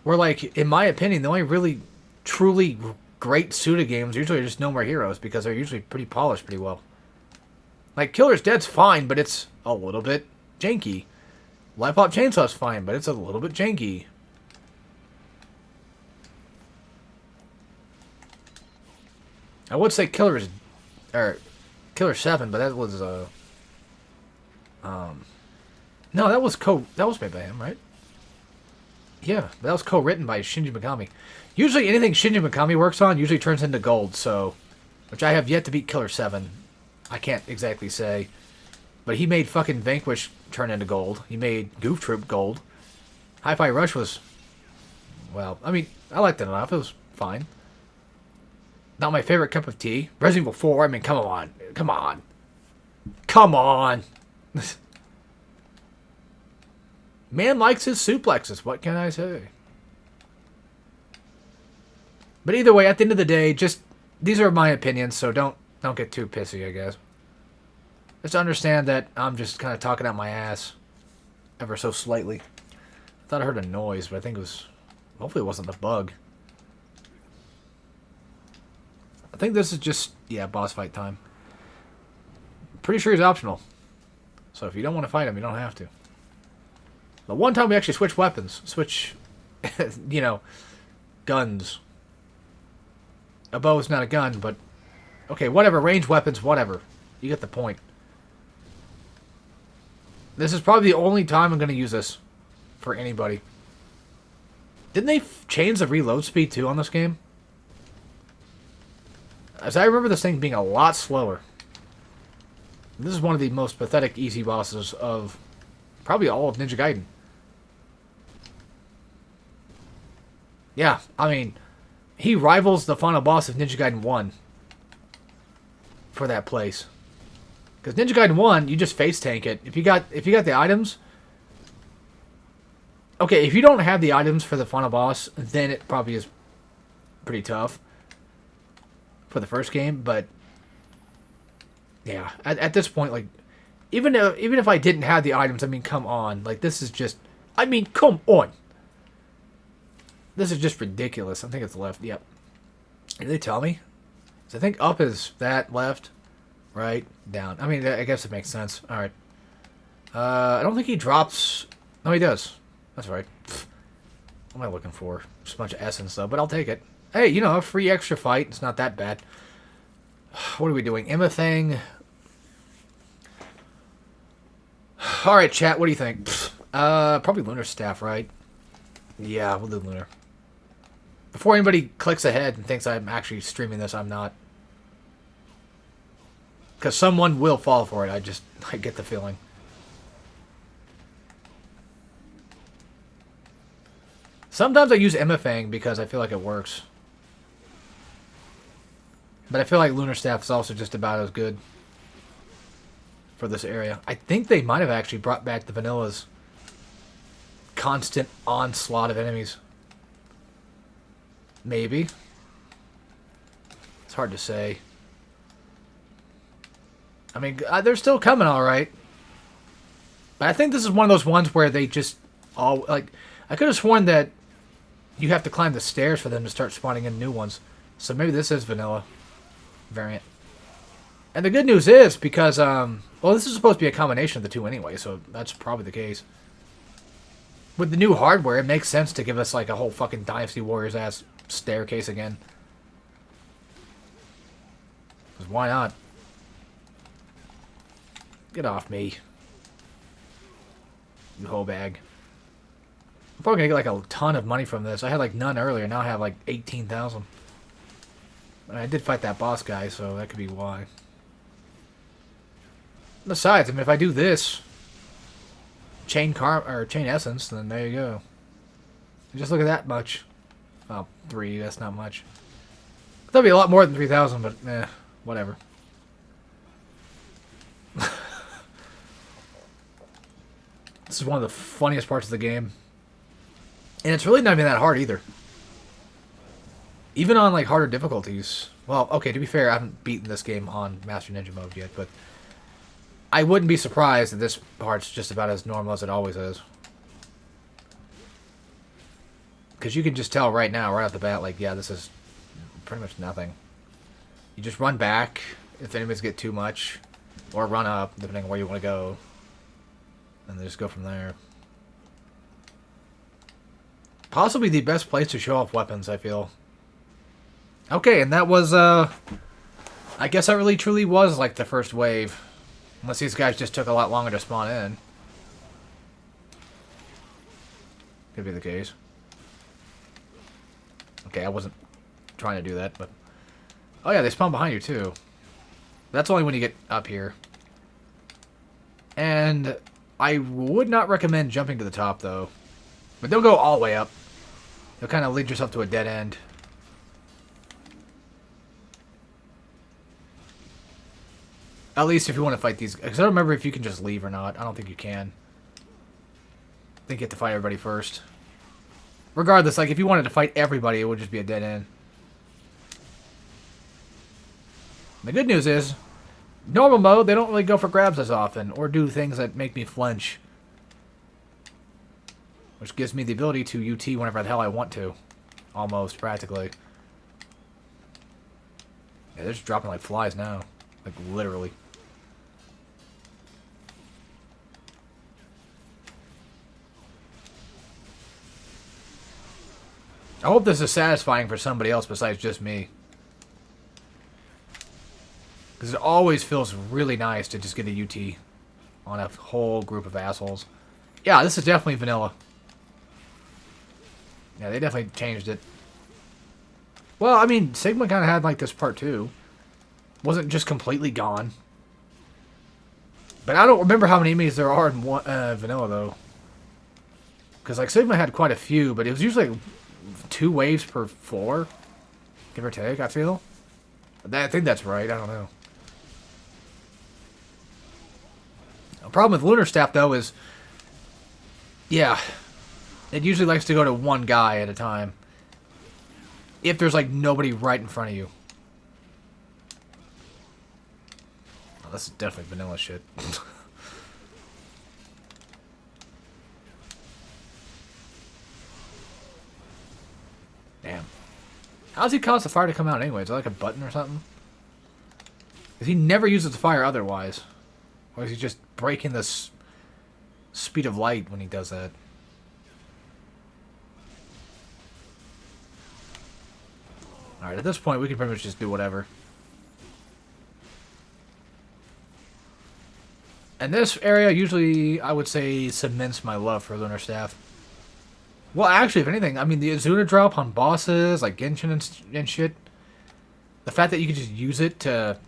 Where, like, in my opinion, the only really, truly great Suda games usually are just No More Heroes, because they're usually pretty polished pretty well. Like, Killer's Dead's fine, but it's a little bit janky. Light Pop Chainsaw's fine, but it's a little bit janky. I would say Killer 7, but that was, no, that was made by him, right? Yeah, but that was co-written by Shinji Mikami. Usually anything Shinji Mikami works on usually turns into gold, so... Which I have yet to beat Killer 7. I can't exactly say. But he made fucking Vanquish turn into gold. He made Goof Troop gold. Hi-Fi Rush was... Well, I mean, I liked it enough. It was fine. Not my favorite cup of tea. Resident Evil 4, I mean, come on. Come on. Come on! Man likes his suplexes. What can I say? But either way, at the end of the day, just these are my opinions, so don't get too pissy, I guess. Just understand that I'm just kind of talking out my ass ever so slightly. I thought I heard a noise, but I think it was... Hopefully it wasn't the bug. I think this is just... Yeah, boss fight time. Pretty sure he's optional. So if you don't want to fight him, you don't have to. The one time we actually switch weapons. Switch, you know, guns. A bow is not a gun, but... Okay, whatever. Ranged weapons, whatever. You get the point. This is probably the only time I'm going to use this for anybody. Didn't they change the reload speed, too, on this game? As I remember this thing being a lot slower. This is one of the most pathetic easy bosses of probably all of Ninja Gaiden. Yeah, I mean, he rivals the final boss of Ninja Gaiden 1 for that place. Because Ninja Gaiden 1, you just face tank it. If you got the items... Okay, if you don't have the items for the final boss, then it probably is pretty tough for the first game, but yeah, at this point, like, even if I didn't have the items, I mean, come on. Like, this is just... I mean, come on! This is just ridiculous. I think it's left. Yep. Did they tell me? So I think up is that, left, right, down. I mean, I guess it makes sense. Alright. I don't think he drops... No, he does. That's right. Pfft. What am I looking for? Just a bunch of essence, though, but I'll take it. Hey, you know, a free extra fight. It's not that bad. What are we doing? Emma thing. Alright, chat, what do you think? Probably Lunar Staff, right? Yeah, we'll do Lunar. Before anybody clicks ahead and thinks I'm actually streaming this, I'm not. Because someone will fall for it. I get the feeling. Sometimes I use MFang because I feel like it works. But I feel like Lunar Staff is also just about as good for this area. I think they might have actually brought back the Vanilla's constant onslaught of enemies. Maybe. It's hard to say. I mean, they're still coming alright. But I think this is one of those ones where they just all... Like, I could have sworn that you have to climb the stairs for them to start spawning in new ones. So maybe this is vanilla variant. And the good news is, because, well, this is supposed to be a combination of the two anyway, so that's probably the case. With the new hardware, it makes sense to give us, like, a whole fucking Dynasty Warriors-ass staircase again. Because why not? Get off me. You whole bag. I'm probably gonna get, like, a ton of money from this. I had, like, none earlier. Now I have, like, 18,000. I did fight that boss guy, so that could be why. Besides, I mean, if I do this, chain essence, then there you go. Just look at that much. Oh, 3, that's not much. That'd be a lot more than 3,000, but eh, whatever. This is one of the funniest parts of the game. And it's really not even that hard either. Even on, like, harder difficulties. Well, okay, to be fair, I haven't beaten this game on Master Ninja mode yet, but I wouldn't be surprised that this part's just about as normal as it always is. Because you can just tell right now, right off the bat, like, yeah, this is pretty much nothing. You just run back if enemies get too much, or run up, depending on where you want to go. And then just go from there. Possibly the best place to show off weapons, I feel. Okay, and that was, I guess that really truly was, like, the first wave. Unless these guys just took a lot longer to spawn in. Could be the case. Okay, I wasn't trying to do that, but... Oh yeah, they spawn behind you, too. That's only when you get up here. And I would not recommend jumping to the top, though. But don't go all the way up. You'll kind of lead yourself to a dead end. At least if you want to fight these... Because I don't remember if you can just leave or not. I don't think you can. I think you have to fight everybody first. Regardless, like, if you wanted to fight everybody, it would just be a dead end. The good news is, normal mode, they don't really go for grabs as often, or do things that make me flinch. Which gives me the ability to UT whenever the hell I want to. Almost, practically. Yeah, they're just dropping like flies now. Like, literally. I hope this is satisfying for somebody else besides just me. Because it always feels really nice to just get a UT on a whole group of assholes. Yeah, this is definitely vanilla. Yeah, they definitely changed it. Well, I mean, Sigma kind of had like this part too. Wasn't just completely gone. But I don't remember how many enemies there are in vanilla though. Because like Sigma had quite a few, but it was usually like 2 waves per floor, give or take, I feel. I think that's right, I don't know. The problem with Lunar Staff, though, is... Yeah. It usually likes to go to one guy at a time. If there's, like, nobody right in front of you. Oh, this is definitely vanilla shit. Damn. How does he cause the fire to come out anyway? Is it like a button or something? Because he never uses the fire otherwise. Or is he just breaking the speed of light when he does that? Alright, at this point we can pretty much just do whatever. And this area usually, I would say, cements my love for Lunar Staff. Well, actually, if anything, I mean, the Azuna drop on bosses, like Genshin and shit, the fact that you can just use it to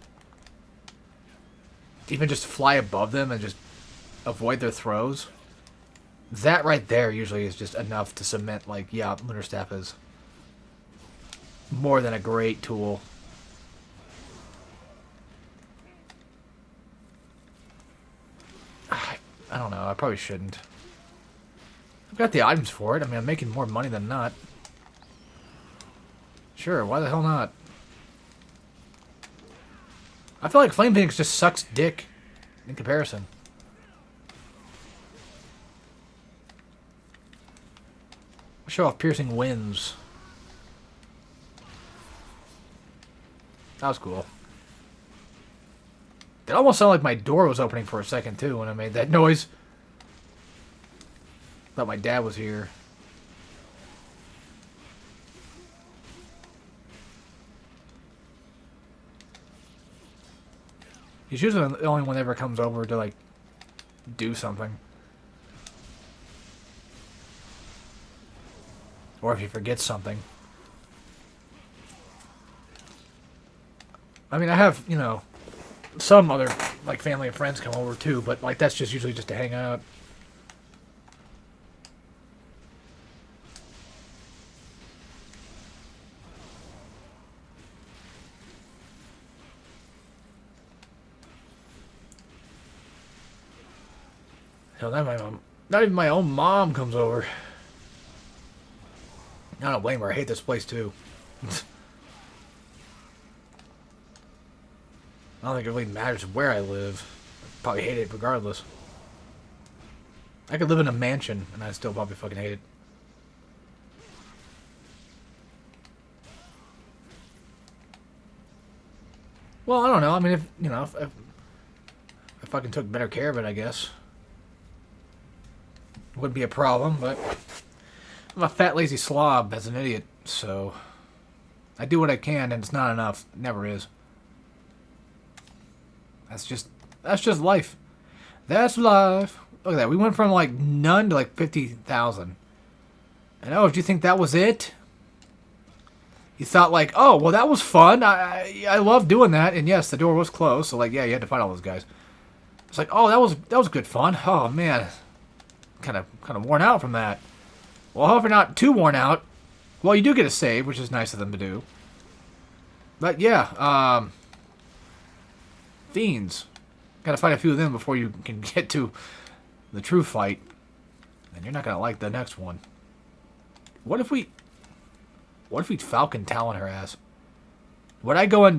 even just fly above them and just avoid their throws, That right there usually is just enough to cement, like, yeah, Lunar Staff is more than a great tool. I don't know, I probably shouldn't. I've got the items for it. I mean, I'm making more money than not. Sure, why the hell not? I feel like Flame Phoenix just sucks dick in comparison. Show off piercing winds. That was cool. It almost sounded like my door was opening for a second, too, when I made that noise. Thought my dad was here. He's usually the only one that ever comes over to, like, do something. Or if he forgets something. I mean, I have, you know, some other, like, family and friends come over, too, but, like, that's just usually just to hang out. Hell, not even my own mom comes over. I don't blame her. I hate this place, too. I don't think it really matters where I live. I'd probably hate it regardless. I could live in a mansion, and I'd still probably fucking hate it. Well, I don't know. I mean, if, you know, if I fucking took better care of it, I guess. Wouldn't be a problem, but I'm a fat, lazy slob as an idiot, so I do what I can, and it's not enough. It never is. That's just life. That's life. Look at that. We went from, like, none to, like, 50,000. And, oh, did you think that was it? You thought, like, oh, well, that was fun. I love doing that. And, yes, the door was closed. So, like, yeah, you had to fight all those guys. It's like, oh, that was good fun. Oh, man. Kind of worn out from that. Well, I hope you're not too worn out. Well, you do get a save, which is nice of them to do. But, yeah, Fiends. Gotta fight a few of them before you can get to the true fight. And you're not gonna like the next one. What if we Falcon Talon her ass? Would I go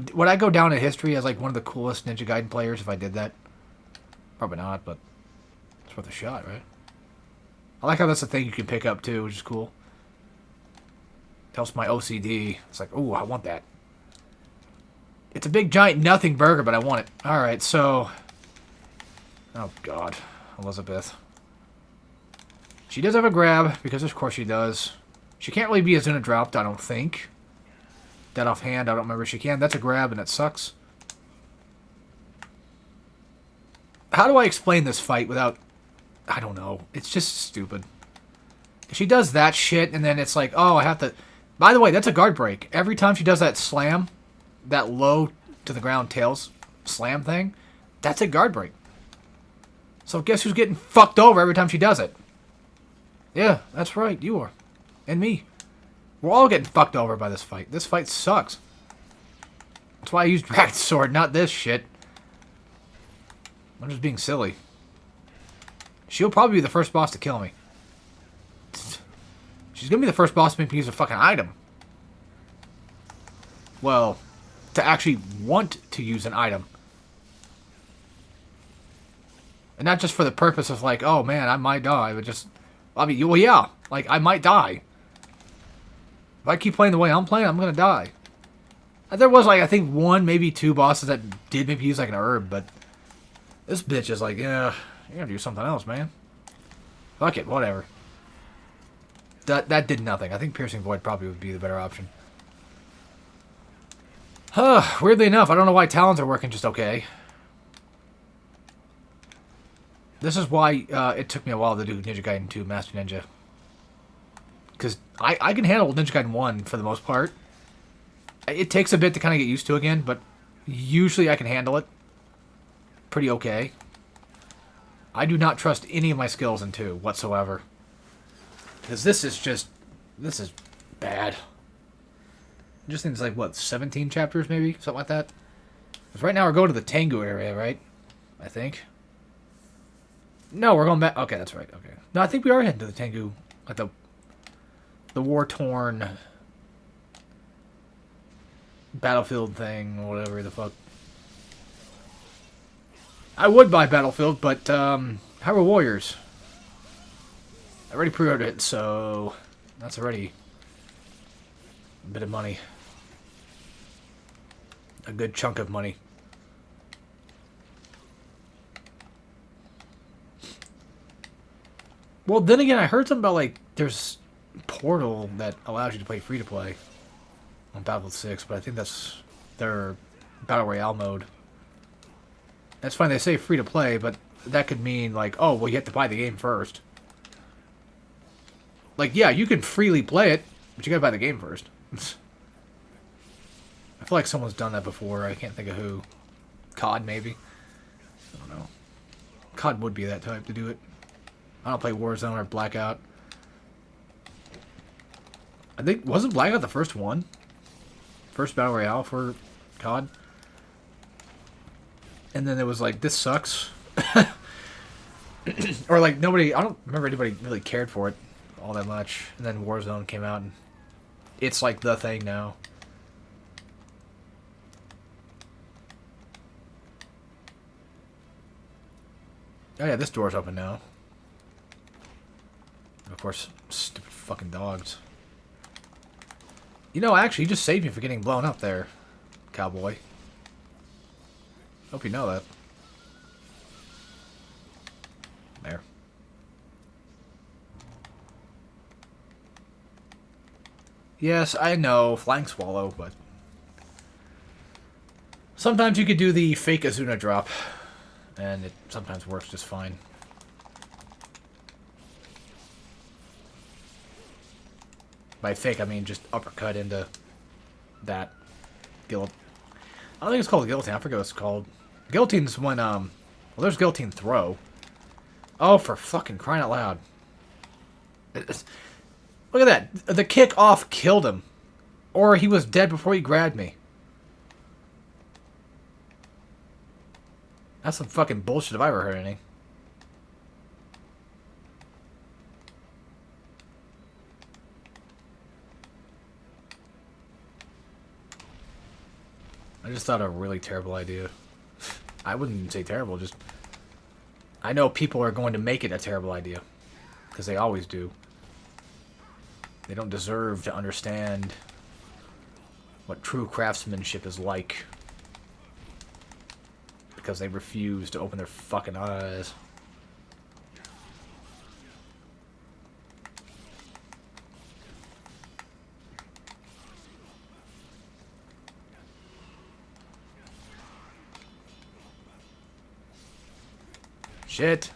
down in history as, like, one of the coolest Ninja Gaiden players if I did that? Probably not, but it's worth a shot, right? I like how that's a thing you can pick up too, which is cool. Helps my OCD. It's like, ooh, I want that. It's a big giant nothing burger, but I want it. Alright, so... Oh, God. Elizabeth. She does have a grab, because of course she does. She can't really be a Zuna dropped, I don't think. That offhand, I don't remember if she can. That's a grab, and it sucks. How do I explain this fight without... I don't know. It's just stupid. She does that shit, and then it's like, oh, I have to... By the way, that's a guard break. Every time she does that slam, that low to the ground tails slam thing, that's a guard break. So guess who's getting fucked over every time she does it? Yeah, that's right, you are. And me. We're all getting fucked over by this fight. This fight sucks. That's why I use Dragon's Sword, not this shit. I'm just being silly. She'll probably be the first boss to kill me. She's gonna be the first boss to make me use a fucking item. Well, to actually want to use an item. And not just for the purpose of, like, oh man, I might die, but just... I mean, well, yeah, like, I might die. If I keep playing the way I'm playing, I'm gonna die. There was, like, I think one, maybe two bosses that did maybe use, like, an herb, but... This bitch is like, yeah, you're gonna do something else, man. Fuck it, whatever. That did nothing. I think Piercing Void probably would be the better option. Weirdly enough, I don't know why Talons are working just okay. This is why it took me a while to do Ninja Gaiden 2 Master Ninja. Because I can handle Ninja Gaiden 1 for the most part. It takes a bit to kind of get used to again, but usually I can handle it pretty okay. I do not trust any of my skills in 2 whatsoever. Because this is bad. I just think it's like, what, 17 chapters maybe? Something like that? Because right now we're going to the Tengu area, right? I think. No, we're going back. Okay, that's right. Okay. No, I think we are heading to the Tengu. Like the war-torn Battlefield thing, or whatever the fuck. I would buy Battlefield, but, Hyrule Warriors. I already pre-ordered it, so that's already a bit of money. A good chunk of money. Well, then again, I heard something about, like, there's Portal that allows you to play free-to-play on Battlefield 6, but I think that's their Battle Royale mode. That's fine, they say free-to-play, but that could mean, like, oh, well, you have to buy the game first. Like, yeah, you can freely play it, but you gotta buy the game first. I feel like someone's done that before. I can't think of who. COD, maybe? I don't know. COD would be that type to do it. I don't play Warzone or Blackout. I think... Wasn't Blackout the first one? First Battle Royale for COD? And then it was like, this sucks. Or like, nobody... I don't remember anybody really cared for it all that much. And then Warzone came out and it's like the thing now. Oh yeah, this door's open now. Of course, stupid fucking dogs. You know, actually, you just saved me from getting blown up there, cowboy. Hope you know that. There. Yes, I know, Flying Swallow, but... Sometimes you could do the fake Azuna drop, and it sometimes works just fine. By fake, I mean just uppercut into that guillotine. I don't think it's called guillotine. I forget what it's called. Guillotine's when, well, there's guillotine throw. Oh, for fucking crying out loud. Look at that. The kick off killed him. Or he was dead before he grabbed me. That's some fucking bullshit if I ever heard any. I just thought of a really terrible idea. I wouldn't even say terrible, just... I know people are going to make it a terrible idea. Because they always do. They don't deserve to understand what true craftsmanship is like. Because they refuse to open their fucking eyes. Shit.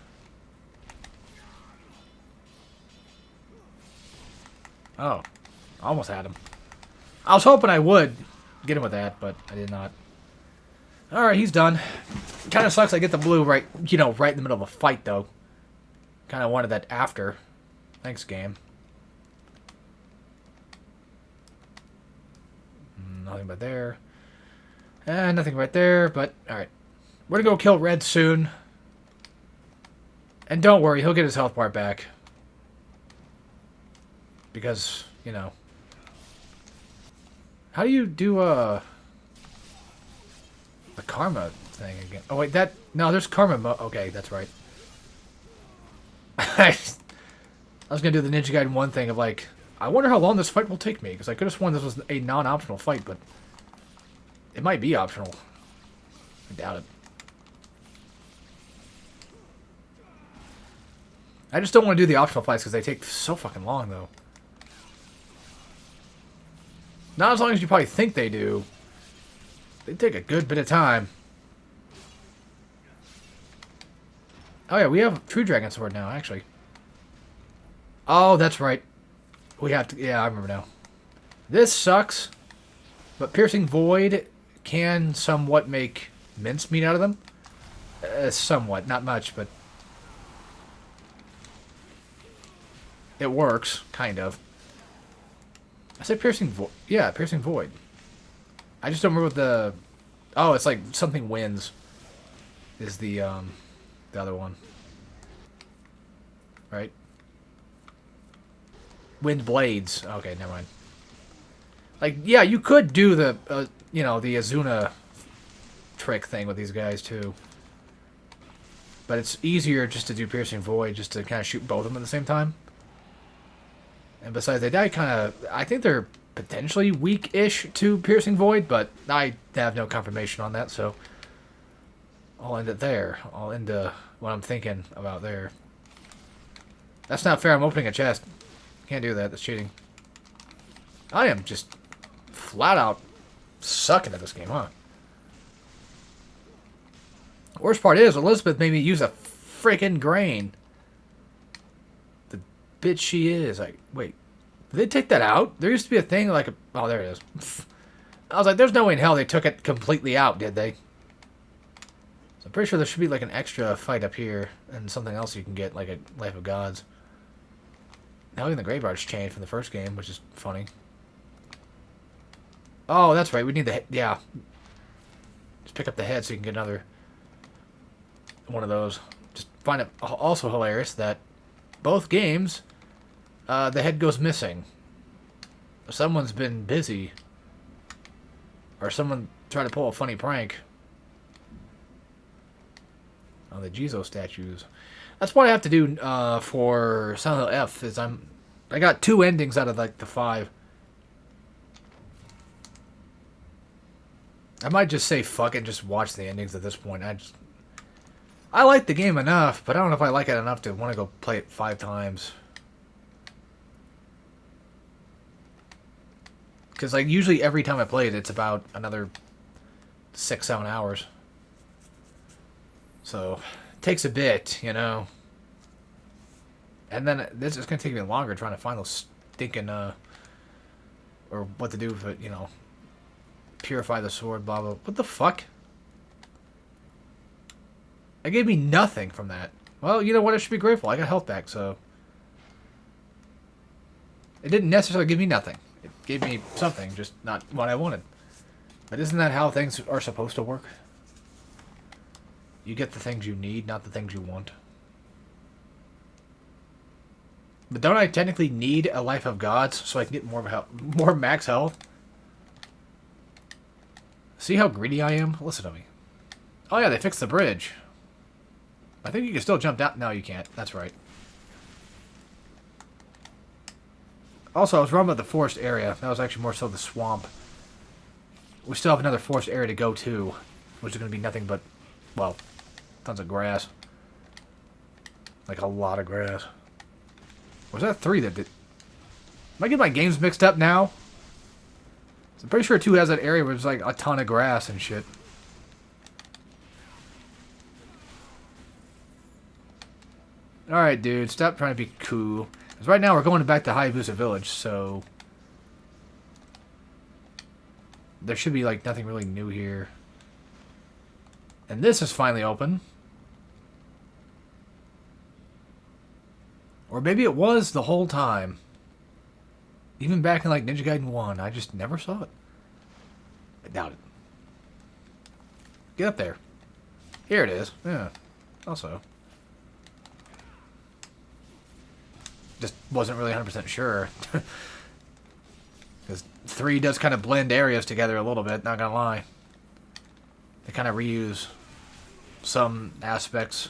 Oh. Almost had him. I was hoping I would get him with that, but I did not. Alright, he's done. Kind of sucks I get the blue right, you know, right in the middle of a fight, though. Kind of wanted that after. Thanks, game. Nothing but there. And nothing right there, but alright. We're gonna go kill Red soon. And don't worry, he'll get his health bar back. Because, you know. How do you do, the karma thing again? Oh, wait, that... No, there's karma okay, that's right. I was gonna do the Ninja Gaiden 1 thing of, like... I wonder how long this fight will take me. Because I could have sworn this was a non-optional fight, but... It might be optional. I doubt it. I just don't want to do the optional fights because they take so fucking long, though. Not as long as you probably think they do. They take a good bit of time. Oh yeah, we have True Dragon Sword now, actually. Oh, that's right. We have to... Yeah, I remember now. This sucks. But Piercing Void can somewhat make mincemeat out of them. Somewhat, not much, but... it works, kind of. I said piercing void. Yeah, piercing void. I just don't remember what the... Oh, it's like something wins. Is the other one. Right? Wind blades. Okay, never mind. Like, yeah, you could do the, you know, the Azuna trick thing with these guys, too. But it's easier just to do piercing void, just to kind of shoot both of them at the same time. And besides, they die kind of... I think they're potentially weak-ish to piercing void, but I have no confirmation on that, so... I'll end it there. I'll end what I'm thinking about there. That's not fair. I'm opening a chest. Can't do that. That's cheating. I am just flat out sucking at this game, huh? Worst part is, Elizabeth made me use a freaking grain. The bitch she is. Like, wait. Did they take that out? There used to be a thing like... Oh, there it is. I was like, there's no way in hell they took it completely out, did they? So I'm pretty sure there should be like an extra fight up here. And something else you can get, like a Life of Gods. Now even the graveyard's changed from the first game, which is funny. Oh, that's right. We need the... Yeah. Just pick up the head so you can get another... one of those. Just find it also hilarious that both games, the head goes missing. Someone's been busy. Or someone tried to pull a funny prank. Oh, the Jizo statues. That's what I have to do for Silent Hill F. Is I got 2 endings out of like the 5. I might just say fuck it and just watch the endings at this point. I like the game enough, but I don't know if I like it enough to want to go play it 5 times. Because like usually every time I play it, it's about another 6-7 hours. So it takes a bit, you know. And then this is going to take me longer trying to find those stinking, or what to do with it, you know. Purify the sword, blah, blah. What the fuck? It gave me nothing from that. Well, you know what? I should be grateful. I got health back, so... It didn't necessarily give me nothing. It gave me something, just not what I wanted. But isn't that how things are supposed to work? You get the things you need, not the things you want. But don't I technically need a Life of Gods so I can get more max health? See how greedy I am? Listen to me. Oh yeah, they fixed the bridge. I think you can still jump down. No, you can't. That's right. Also, I was wrong about the forest area. That was actually more so the swamp. We still have another forest area to go to, which is going to be nothing but, well, tons of grass. Like a lot of grass. Was that 3 that did... Am I getting my games mixed up now? I'm pretty sure 2 has that area where there's like a ton of grass and shit. Alright, dude. Stop trying to be cool. Because right now we're going back to Hayabusa Village, so... There should be like nothing really new here. And this is finally open. Or maybe it was the whole time. Even back in like Ninja Gaiden 1, I just never saw it. I doubt it. Get up there. Here it is. Yeah. Also. Just wasn't really 100% sure. Because 3 does kind of blend areas together a little bit, not gonna lie. They kind of reuse some aspects.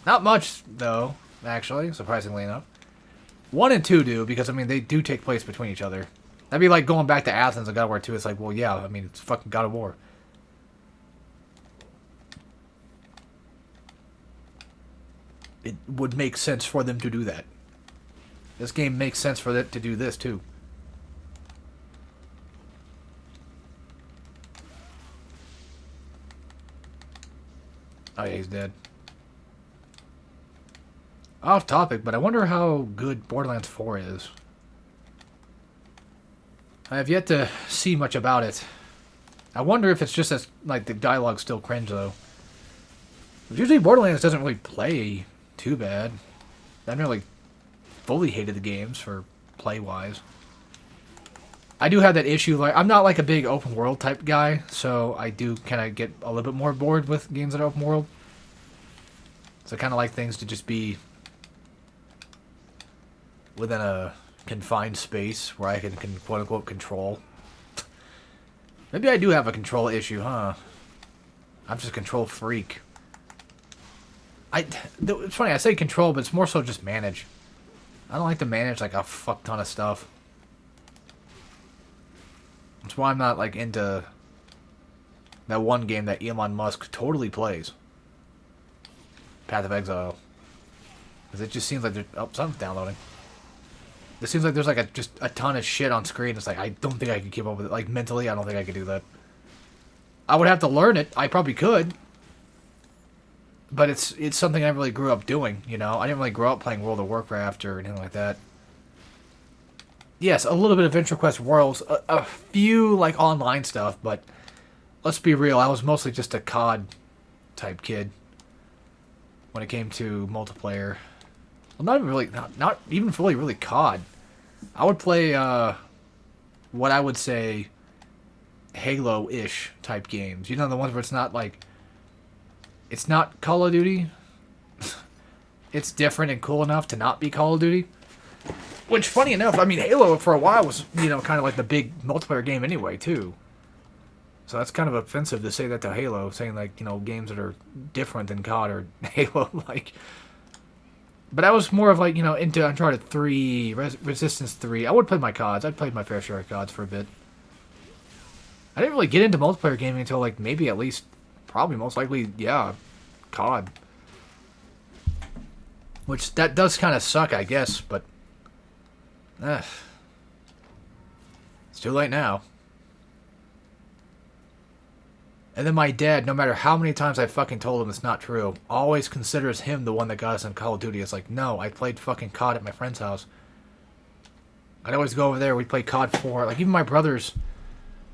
Not much, though, actually, surprisingly enough. 1 and 2 do, because, I mean, they do take place between each other. That'd be like going back to Athens and God of War 2. It's like, well, yeah, I mean, it's fucking God of War. It would make sense for them to do that. This game makes sense for it to do this, too. Oh, yeah, he's dead. Off topic, but I wonder how good Borderlands 4 is. I have yet to see much about it. I wonder if it's just as, like, the dialogue's still cringe, though. Usually Borderlands doesn't really play too bad. I haven't really fully hated the games for play-wise. I do have that issue. Like, I'm not like a big open world type guy, so I do kind of get a little bit more bored with games that are open world. So I kind of like things to just be within a confined space where I can quote-unquote control. Maybe I do have a control issue, huh? I'm just a control freak. It's funny, I say control, but it's more so just manage. I don't like to manage like a fuck ton of stuff. That's why I'm not like into that one game that Elon Musk totally plays. Path of Exile. Because it just seems like there's... Oh, something's downloading. It seems like there's like just a ton of shit on screen. It's like, I don't think I could keep up with it. Like, mentally, I don't think I could do that. I would have to learn it. I probably could. But it's something I really grew up doing, you know? I didn't really grow up playing World of Warcraft or anything like that. Yes, a little bit of Venture Quest Worlds. A few, like, online stuff, but... Let's be real, I was mostly just a COD type kid. When it came to multiplayer. Well, not even really... Not even fully really COD. I would play, what I would say... Halo-ish type games. You know, the ones where it's not, like... It's not Call of Duty. It's different and cool enough to not be Call of Duty. Which, funny enough, I mean, Halo for a while was, you know, kind of like the big multiplayer game anyway, too. So that's kind of offensive to say that to Halo, saying, like, you know, games that are different than COD or Halo-like. But I was more of, like, you know, into Uncharted 3, Resistance 3. I would play my CODs. I'd played my fair share of CODs for a bit. I didn't really get into multiplayer gaming until, like, maybe at least... Probably most likely, yeah, COD. Which, that does kind of suck, I guess, but... it's too late now. And then my dad, no matter how many times I fucking told him it's not true, always considers him the one that got us in Call of Duty. It's like, no, I played fucking COD at my friend's house. I'd always go over there, we'd play COD 4. Like, even my brothers...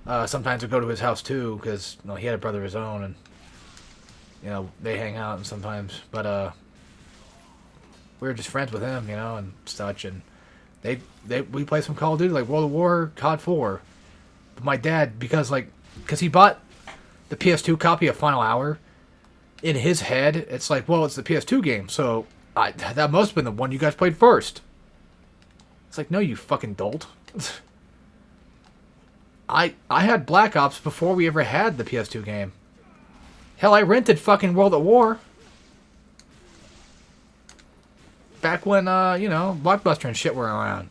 sometimes I go to his house too, because you know, he had a brother of his own, and you know they hang out and sometimes. But we were just friends with him, you know, and such. And we play some Call of Duty, like World of War, COD 4. But my dad, because he bought the PS2 copy of Final Hour, in his head, it's like, well, it's the PS2 game, so that must have been the one you guys played first. It's like, no, you fucking dolt. I had Black Ops before we ever had the PS2 game. Hell, I rented fucking World at War. Back when, you know, Blockbuster and shit were around.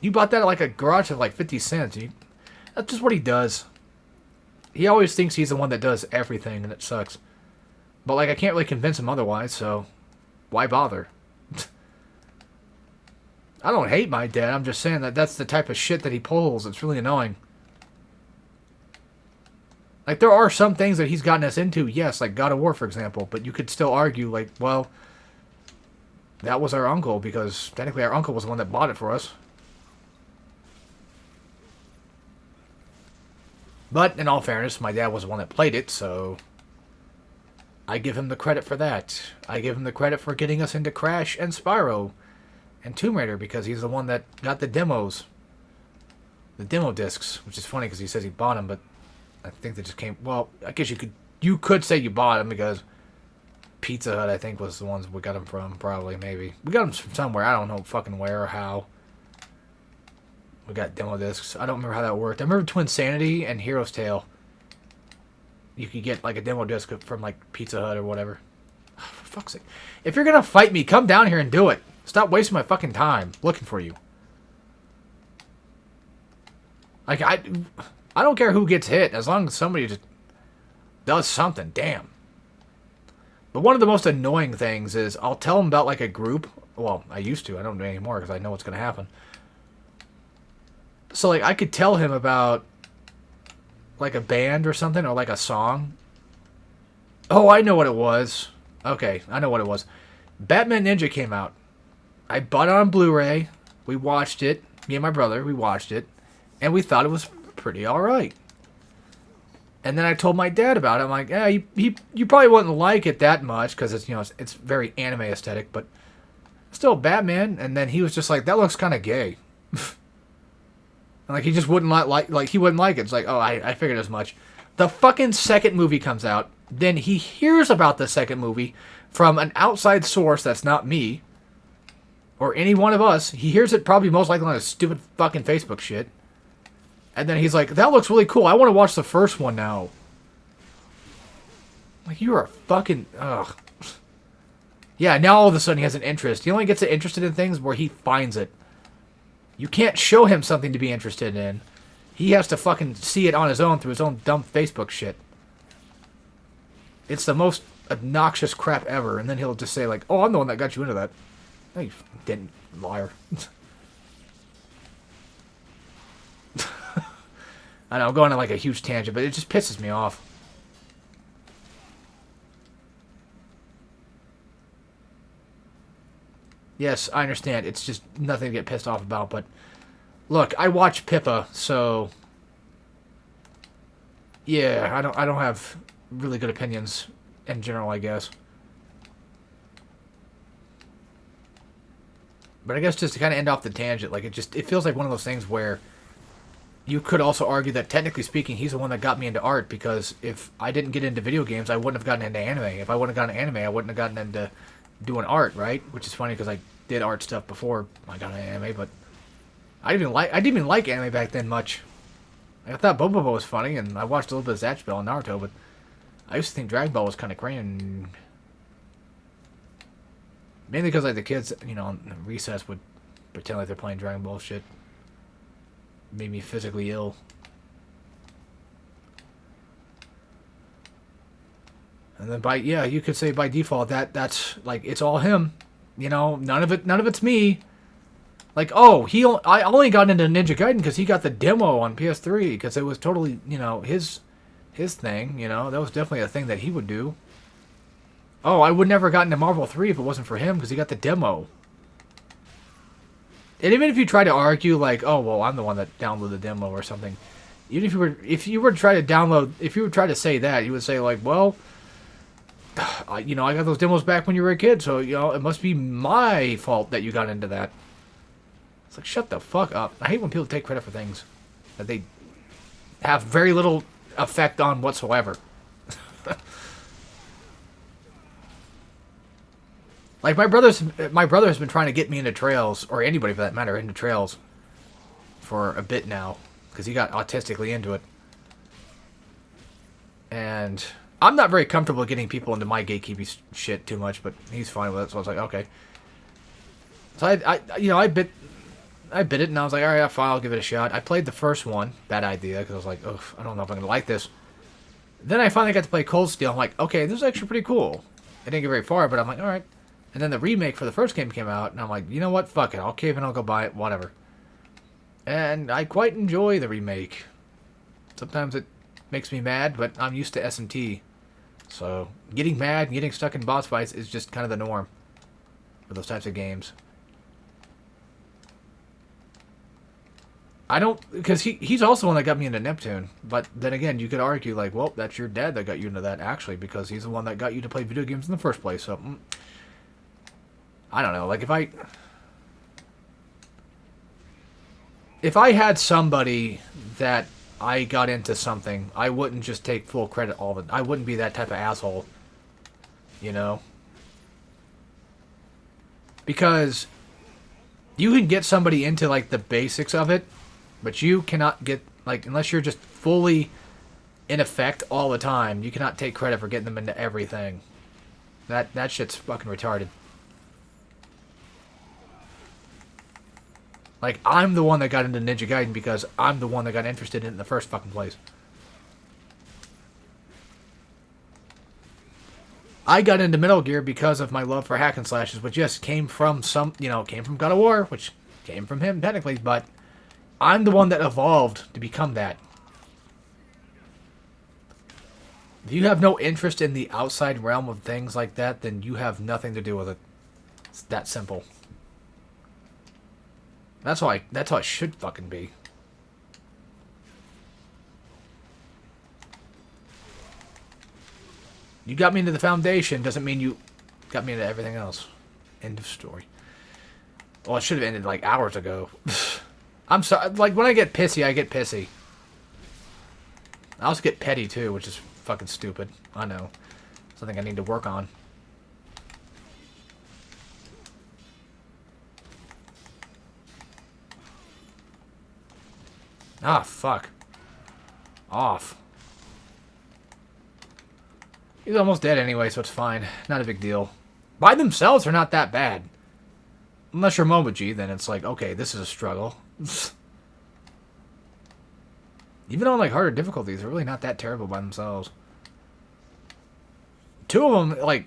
You bought that at like a garage at like 50 cents. That's just what he does. He always thinks he's the one that does everything, and it sucks. But, like, I can't really convince him otherwise, so why bother? I don't hate my dad. I'm just saying that that's the type of shit that he pulls. It's really annoying. Like, there are some things that he's gotten us into, yes, like God of War, for example. But you could still argue, like, well, that was our uncle, because technically our uncle was the one that bought it for us. But, in all fairness, my dad was the one that played it, so I give him the credit for that. I give him the credit for getting us into Crash and Spyro and Tomb Raider, because he's the one that got the demos. The demo discs, which is funny because he says he bought them, but I think they just came... Well, I guess you could say you bought them, because Pizza Hut, I think, was the ones we got them from, probably, maybe. We got them from somewhere, I don't know fucking where or how. We got demo discs. I don't remember how that worked. I remember Twinsanity and Hero's Tale. You could get, like, a demo disc from, like, Pizza Hut or whatever. Oh, for fuck's sake. If you're gonna fight me, come down here and do it. Stop wasting my fucking time looking for you. Like, I don't care who gets hit, as long as somebody just does something. Damn. But one of the most annoying things is I'll tell them about, like, a group. Well, I used to. I don't do it anymore because I know what's going to happen. So, like, I could tell him about, like, a band or something, or, like, a song. Oh, I know what it was. Okay, I know what it was. Batman Ninja came out. I bought it on Blu-ray. We watched it. Me and my brother, we watched it. And we thought it was pretty alright. And then I told my dad about it. I'm like, yeah, you probably wouldn't like it that much, because it's, you know, it's very anime aesthetic, but Still Batman. And then he was just like, that looks kind of gay. And like, he just wouldn't like he wouldn't like it. It's like, oh, I figured as much. The fucking second movie comes out. Then he hears about the second movie from an outside source that's not me. Or any one of us. He hears it probably most likely on his stupid fucking Facebook shit. And then he's like, that looks really cool. I want to watch the first one now. Like, you are fucking... Ugh. Yeah, now all of a sudden he has an interest. He only gets interested in things where he finds it. You can't show him something to be interested in. He has to fucking see it on his own through his own dumb Facebook shit. It's the most obnoxious crap ever. And then he'll just say, like, oh, I'm the one that got you into that. No, you didn't, liar. I know, I'm going on like a huge tangent, but it just pisses me off. Yes, I understand. It's just nothing to get pissed off about, but... Look, I watch Pippa, so... Yeah, I don't have really good opinions in general, I guess. But I guess just to kind of end off the tangent, like, it feels like one of those things where... You could also argue that, technically speaking, he's the one that got me into art, because if I didn't get into video games, I wouldn't have gotten into anime. If I wouldn't have gotten into anime, I wouldn't have gotten into doing art, right? Which is funny, because I did art stuff before I got into anime, but I didn't even like anime back then much. I thought Bobobo was funny, and I watched a little bit of Zatch Bell and Naruto, but I used to think Dragon Ball was kind of crazy. Mainly because, like, the kids, you know, in recess would pretend like they're playing Dragon Ball shit. Made me physically ill. And then you could say by default that's like it's all him. You know, none of it's me. Like, oh, I only got into Ninja Gaiden because he got the demo on PS3 because it was totally, you know, his thing. You know, that was definitely a thing that he would do. Oh, I would never have gotten to Marvel 3 if it wasn't for him because he got the demo. And even if you try to argue like, oh well, I'm the one that downloaded the demo or something, even if you were to try to say that, you would say like, well, you know, I got those demos back when you were a kid, so you know it must be my fault that you got into that. It's like, shut the fuck up. I hate when people take credit for things that they have very little effect on whatsoever. Like, my brother has been trying to get me into Trails, or anybody for that matter, into Trails for a bit now, because he got autistically into it. And I'm not very comfortable getting people into my gatekeeping shit too much, but he's fine with it, so I was like, okay. So I bit it, and I was like, alright, fine, I'll give it a shot. I played the first one, bad idea, because I was like, ugh, I don't know if I'm going to like this. Then I finally got to play Cold Steel, I'm like, okay, this is actually pretty cool. I didn't get very far, but I'm like, alright. And then the remake for the first game came out, and I'm like, you know what? Fuck it. I'll cave in, I'll go buy it, whatever. And I quite enjoy the remake. Sometimes it makes me mad, but I'm used to SMT. So, getting mad and getting stuck in boss fights is just kind of the norm for those types of games. I don't... Because he's also the one that got me into Neptune. But then again, you could argue, like, well, that's your dad that got you into that, actually, because he's the one that got you to play video games in the first place, so... I don't know, like, if I had somebody that I got into something, I wouldn't just take full credit all of it. I wouldn't be that type of asshole, you know? Because you can get somebody into, like, the basics of it, but you cannot get, like, unless you're just fully in effect all the time, you cannot take credit for getting them into everything. That shit's fucking retarded. Like, I'm the one that got into Ninja Gaiden because I'm the one that got interested in it in the first fucking place. I got into Metal Gear because of my love for hack and slashes, which, yes, came from came from God of War, which came from him, technically, but I'm the one that evolved to become that. If you have no interest in the outside realm of things like that, then you have nothing to do with it. It's that simple. That's how it should fucking be. You got me into the foundation doesn't mean you got me into everything else. End of story. Well, it should have ended like hours ago. I'm sorry. Like, when I get pissy, I get pissy. I also get petty, too, which is fucking stupid. I know. Something I need to work on. Ah, fuck. Off. He's almost dead anyway, so it's fine. Not a big deal. By themselves, they're not that bad. Unless you're Momoji, then it's like, okay, this is a struggle. Even on, like, harder difficulties, they're really not that terrible by themselves. Two of them, like,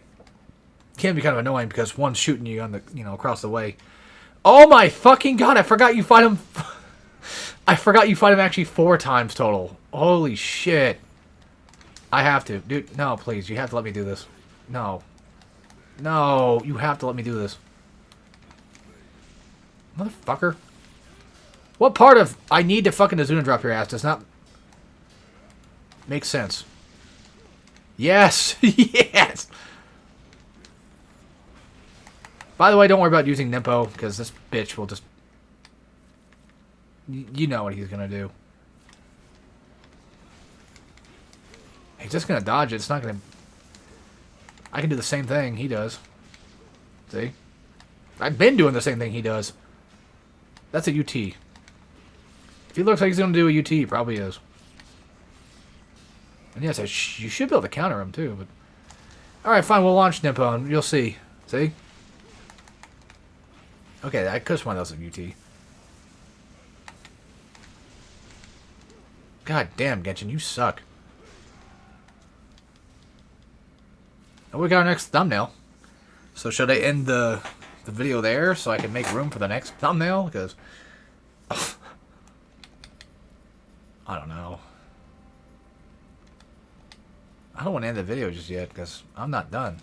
can be kind of annoying because one's shooting you on the, you know, across the way. Oh my fucking god, I forgot you fight him. I forgot you fight him actually 4 times total. Holy shit. I have to. Dude, no, please. You have to let me do this. No. No, you have to let me do this. Motherfucker. What part of I need to fucking Azuna drop your ass does not make sense? Yes. Yes. By the way, don't worry about using Nimpo, because this bitch will just... You know what he's going to do. He's just going to dodge it. It's not going to... I can do the same thing he does. See? I've been doing the same thing he does. That's a UT. If he looks like he's going to do a UT, he probably is. And yes, you should be able to counter him, too. But alright, fine. We'll launch Nimpo, and you'll see. See? Okay, I could have sworn that was a UT. God damn, Genshin, you suck. And we got our next thumbnail. So should I end the video there so I can make room for the next thumbnail? Because... I don't know. I don't want to end the video just yet because I'm not done.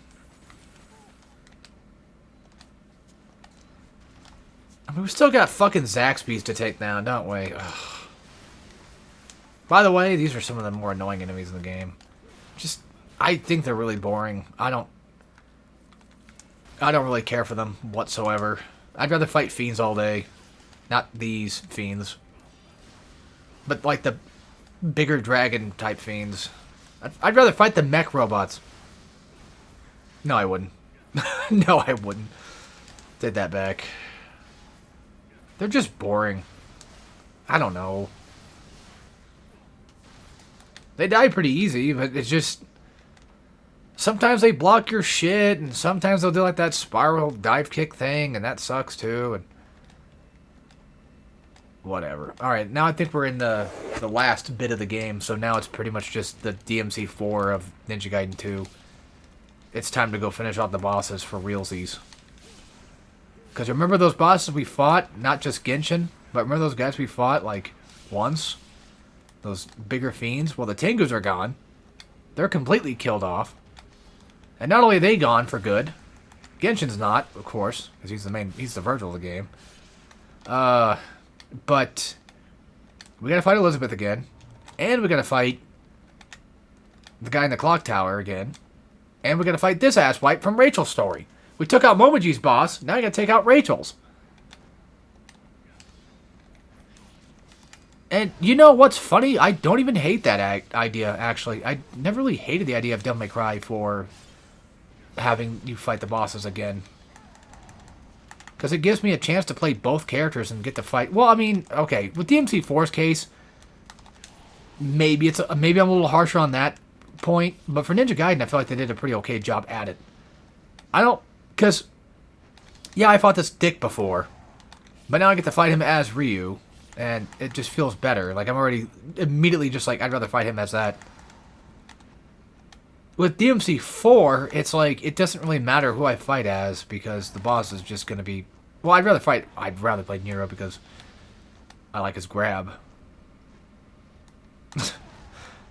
I mean, we still got fucking Zaxby's to take down, don't we? Ugh. By the way, these are some of the more annoying enemies in the game. Just, I think they're really boring. I don't really care for them whatsoever. I'd rather fight fiends all day. Not these fiends. But like the bigger dragon type fiends. I'd rather fight the mech robots. No, I wouldn't. No, I wouldn't. Take that back. They're just boring. I don't know. They die pretty easy, but it's just... Sometimes they block your shit, and sometimes they'll do like that spiral dive kick thing, and that sucks too, and... Whatever. Alright, now I think we're in the last bit of the game, so now it's pretty much just the DMC4 of Ninja Gaiden 2. It's time to go finish off the bosses for realsies. Because remember those bosses we fought? Not just Genshin, but remember those guys we fought, like, once? Those bigger fiends? Well, the Tengus are gone. They're completely killed off. And not only are they gone for good, Genshin's not, of course, because he's the Virgil of the game. But we gotta fight Elizabeth again. And we gotta fight the guy in the clock tower again. And we gotta fight this asswipe from Rachel's story. We took out Momoji's boss, now we gotta take out Rachel's. And you know what's funny? I don't even hate that idea, actually. I never really hated the idea of Devil May Cry for having you fight the bosses again. Because it gives me a chance to play both characters and get to fight... Well, I mean, okay, with DMC4's case, maybe I'm a little harsher on that point. But for Ninja Gaiden, I feel like they did a pretty okay job at it. I don't... Because, yeah, I fought this dick before. But now I get to fight him as Ryu. And it just feels better. Like, I'm already immediately just like, I'd rather fight him as that. With DMC4, it's like, it doesn't really matter who I fight as, because the boss is just going to be... Well, I'd rather play Nero because I like his grab.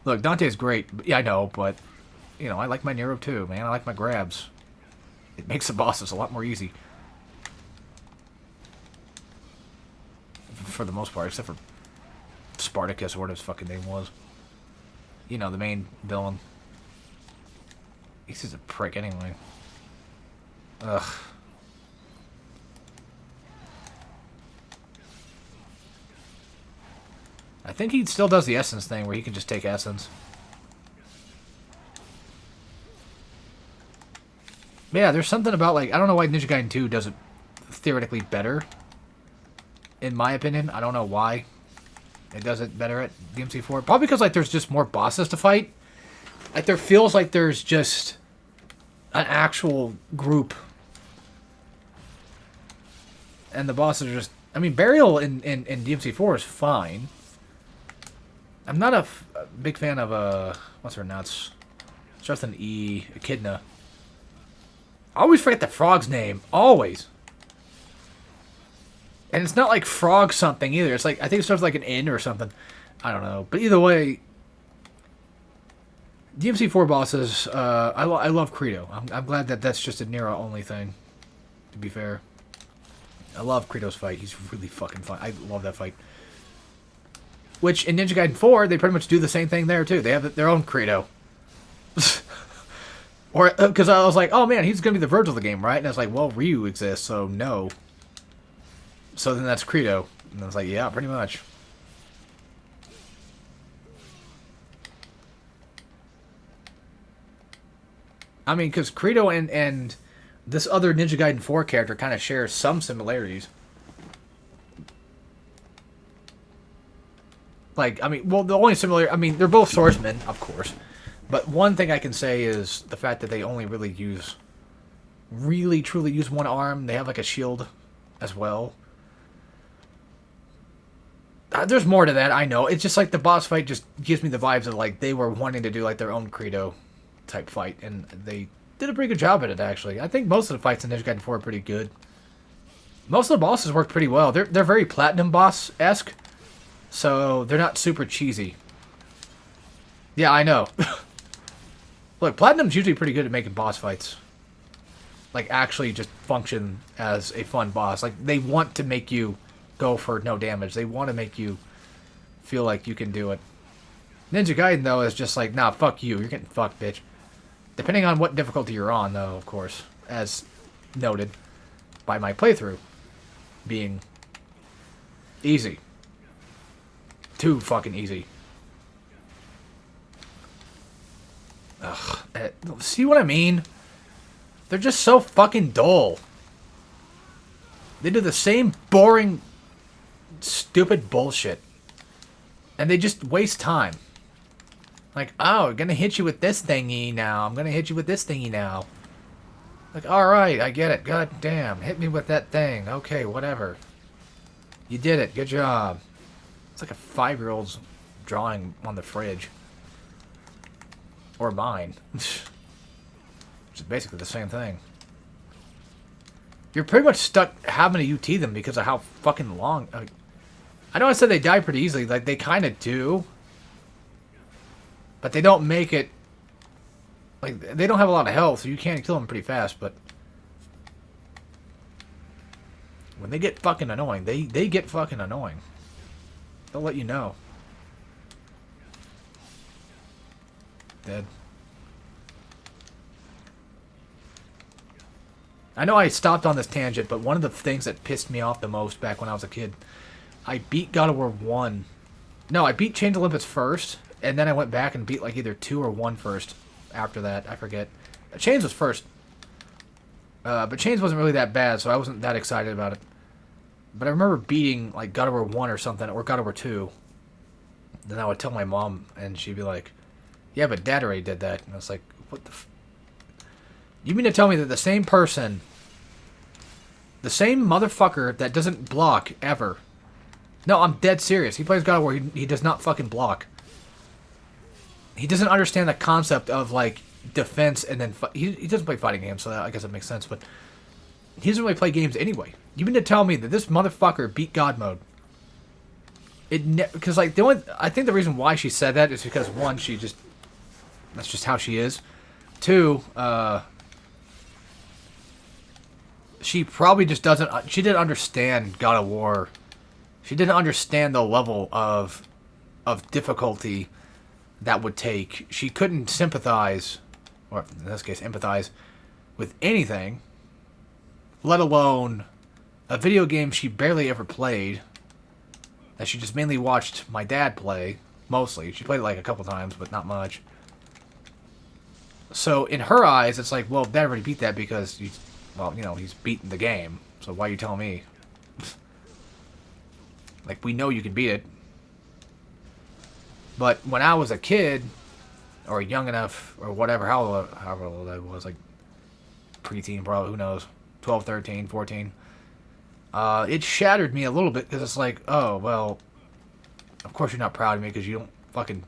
Look, Dante's great. Yeah, I know, but, you know, I like my Nero too, man. I like my grabs. It makes the bosses a lot more easy. For the most part, except for Spartacus, or what his fucking name was. You know, the main villain. He's just a prick anyway. Ugh. think he still does the essence thing where he can just take essence. But yeah, there's something about, like, I don't know why Ninja Gaiden 2 does it theoretically better. In my opinion. I don't know why it does it better at DMC4. Probably because, like, there's just more bosses to fight. Like, there feels like there's just an actual group. And the bosses are just... I mean, Burial in DMC4 is fine. I'm not a big fan of, what's her nuts? Starts with an E. Echidna. I always forget the frog's name. Always. And it's not like frog something either. It's like, I think it starts with like an N or something. I don't know. But either way, DMC4 bosses, I love Credo. I'm glad that that's just a Nero only thing, to be fair. I love Credo's fight. He's really fucking fun. I love that fight. Which, in Ninja Gaiden 4, they pretty much do the same thing there, too. They have their own Credo. Or, because I was like, oh man, he's going to be the Virgil of the game, right? And I was like, well, Ryu exists, so no. So then that's Credo. And I was like, yeah, pretty much. I mean, because Credo and this other Ninja Gaiden 4 character kind of share some similarities. Like, I mean, well, the only similar... I mean, they're both swordsmen, of course. But one thing I can say is the fact that they only really use... Really, truly use one arm. They have, like, a shield as well. There's more to that, I know. It's just, like, the boss fight just gives me the vibes of, like, they were wanting to do, like, their own Credo-type fight. And they did a pretty good job at it, actually. I think most of the fights in Ninja Gaiden 4 are pretty good. Most of the bosses work pretty well. They're very Platinum boss-esque. So, they're not super cheesy. Yeah, I know. Look, Platinum's usually pretty good at making boss fights. Like, actually just function as a fun boss. Like, they want to make you go for no damage. They want to make you feel like you can do it. Ninja Gaiden, though, is just like, nah, fuck you. You're getting fucked, bitch. Depending on what difficulty you're on, though, of course. As noted by my playthrough being easy. Too fucking easy. Ugh. See what I mean? They're just so fucking dull. They do the same boring, stupid bullshit. And they just waste time. Like, oh, I'm gonna hit you with this thingy now. I'm gonna hit you with this thingy now. Like, alright, I get it. God damn. Hit me with that thing. Okay, whatever. You did it. Good job. It's like a 5-year-old's drawing on the fridge. Or mine. Which is basically the same thing. You're pretty much stuck having to UT them because of how fucking long... I know I said they die pretty easily. Like, they kind of do. But they don't make it... Like, they don't have a lot of health, so you can kill them pretty fast, but... When they get fucking annoying, they get fucking annoying. They'll let you know. Dead. I know I stopped on this tangent, but one of the things that pissed me off the most back when I was a kid, I beat God of War 1. No, I beat Chains of Olympus first, and then I went back and beat like either 2 or 1 first after that. I forget. Chains was first. But Chains wasn't really that bad, so I wasn't that excited about it. But I remember beating like God of War 1 or something, or God of War 2. Then I would tell my mom, and she'd be like, yeah, but Dad already did that. And I was like, what the You mean to tell me that the same person, the same motherfucker that doesn't block ever... No, I'm dead serious. He plays God of War, he does not fucking block. He doesn't understand the concept of, like, defense and then... He doesn't play fighting games, so I guess that makes sense, but... He doesn't really play games anyway. You mean to tell me that this motherfucker beat God mode? Because, like, I think the reason why she said that is because, one, she just... That's just how she is. Two, she probably just doesn't... She didn't understand God of War. She didn't understand the level of difficulty that would take. She couldn't sympathize, or in this case, empathize, with anything, let alone a video game she barely ever played. And she just mainly watched my dad play, mostly. She played it like a couple times, but not much. So in her eyes, it's like, well, Dad already beat that because he's, well, you know, he's beaten the game. So why are you telling me? Like, we know you can beat it. But when I was a kid, or young enough, or whatever, however old I was, like preteen probably, who knows, 12, 13, 14, it shattered me a little bit because it's like, oh, well, of course you're not proud of me because you don't fucking...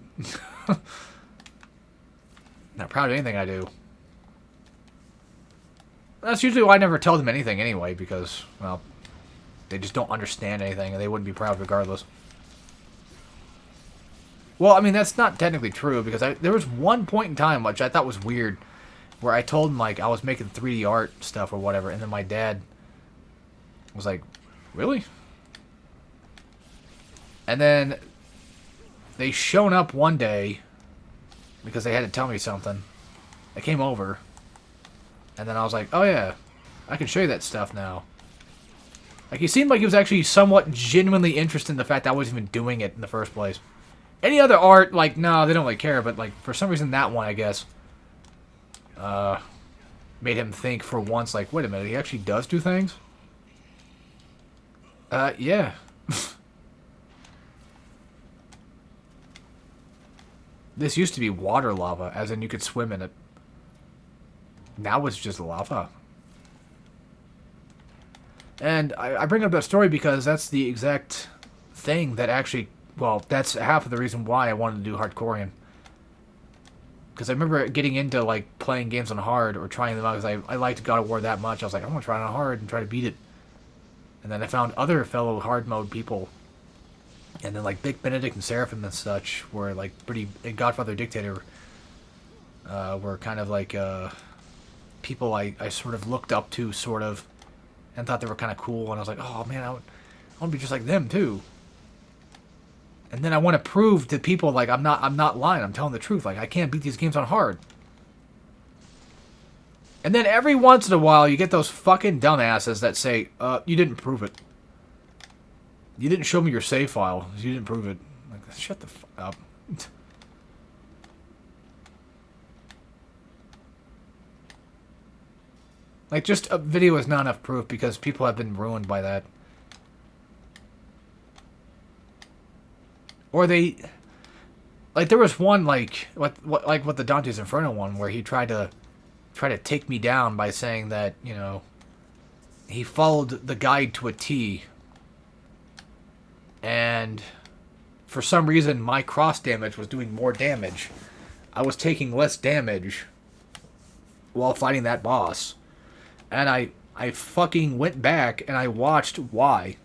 not proud of anything I do. That's usually why I never tell them anything anyway, because, well, they just don't understand anything and they wouldn't be proud regardless. Well, I mean, that's not technically true, because there was one point in time, which I thought was weird, where I told him, like, I was making 3D art stuff or whatever, and then my dad was like, really? And then they shown up one day, because they had to tell me something. They came over, and then I was like, oh yeah, I can show you that stuff now. Like, he seemed like he was actually somewhat genuinely interested in the fact that I wasn't even doing it in the first place. Any other art, like, no, they don't really care, but, like, for some reason that one, I guess, made him think for once, like, wait a minute, he actually does do things? Yeah. This used to be water lava, as in you could swim in it. Now it's just lava. And I bring up that story because that's the exact thing that actually... Well, that's half of the reason why I wanted to do Hardcorian. Because I remember getting into, like, playing games on hard or trying them out because I liked God of War that much. I was like, I'm going to try it on hard and try to beat it. And then I found other fellow hard mode people. And then, like, Big Benedict and Seraphim and such were, like, pretty... And Godfather Dictator were kind of, like, people I sort of looked up to, sort of. And thought they were kind of cool. And I was like, oh, man, I want to be just like them, too. And then I want to prove to people, like, I'm not lying. I'm telling the truth. Like, I can't beat these games on hard. And then every once in a while, you get those fucking dumbasses that say, you didn't prove it. You didn't show me your save file. You didn't prove it. Like, shut the fuck up. Like, just a video is not enough proof because people have been ruined by that. Or they, like, there was one, like what the Dante's Inferno one, where he tried to take me down by saying that, you know, he followed the guide to a T, and for some reason my cross damage was doing more damage. I was taking less damage while fighting that boss, and I fucking went back and I watched why.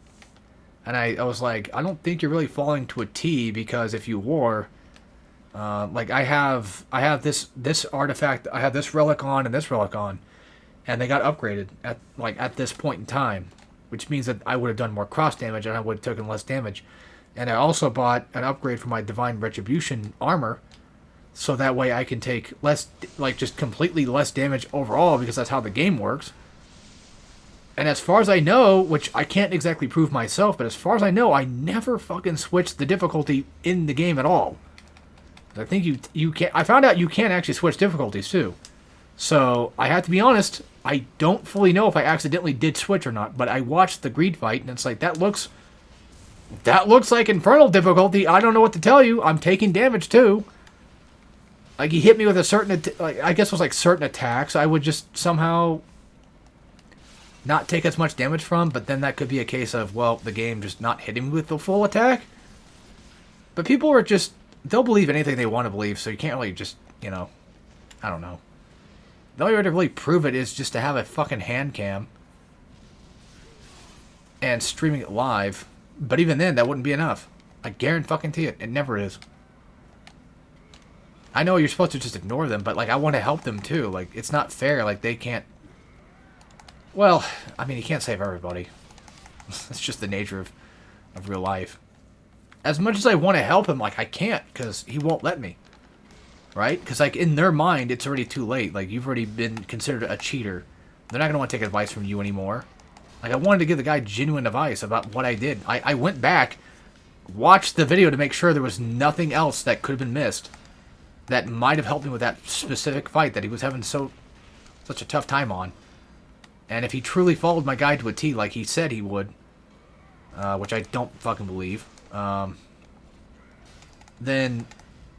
And I was like, I don't think you're really falling to a T, because if you were, like, I have this artifact, I have this relic on and this relic on, and they got upgraded at this point in time, which means that I would have done more cross damage and I would have taken less damage. And I also bought an upgrade for my Divine Retribution armor, so that way I can take less, like, just completely less damage overall, because that's how the game works. And as far as I know, which I can't exactly prove myself, but as far as I know, I never fucking switched the difficulty in the game at all. I think you can't... I found out you can't actually switch difficulties, too. So, I have to be honest, I don't fully know if I accidentally did switch or not, but I watched the Greed fight, and it's like, that looks like Infernal difficulty. I don't know what to tell you. I'm taking damage, too. Like, he hit me with a certain... like, I guess it was, like, certain attacks. I would just somehow... not take as much damage from, but then that could be a case of, well, the game just not hitting me with the full attack. But people are just, they'll believe anything they want to believe, so you can't really just, you know, I don't know. The only way to really prove it is just to have a fucking hand cam and streaming it live. But even then, that wouldn't be enough. I guarantee it. It never is. I know you're supposed to just ignore them, but, like, I want to help them, too. Like, it's not fair. Like, they can't... Well, I mean, you can't save everybody. That's just the nature of real life. As much as I want to help him, like, I can't, because he won't let me. Right? Because, like, in their mind, it's already too late. Like, you've already been considered a cheater. They're not going to want to take advice from you anymore. Like, I wanted to give the guy genuine advice about what I did. I went back, watched the video to make sure there was nothing else that could have been missed that might have helped me with that specific fight that he was having such a tough time on. And if he truly followed my guide to a T like he said he would, which I don't fucking believe, then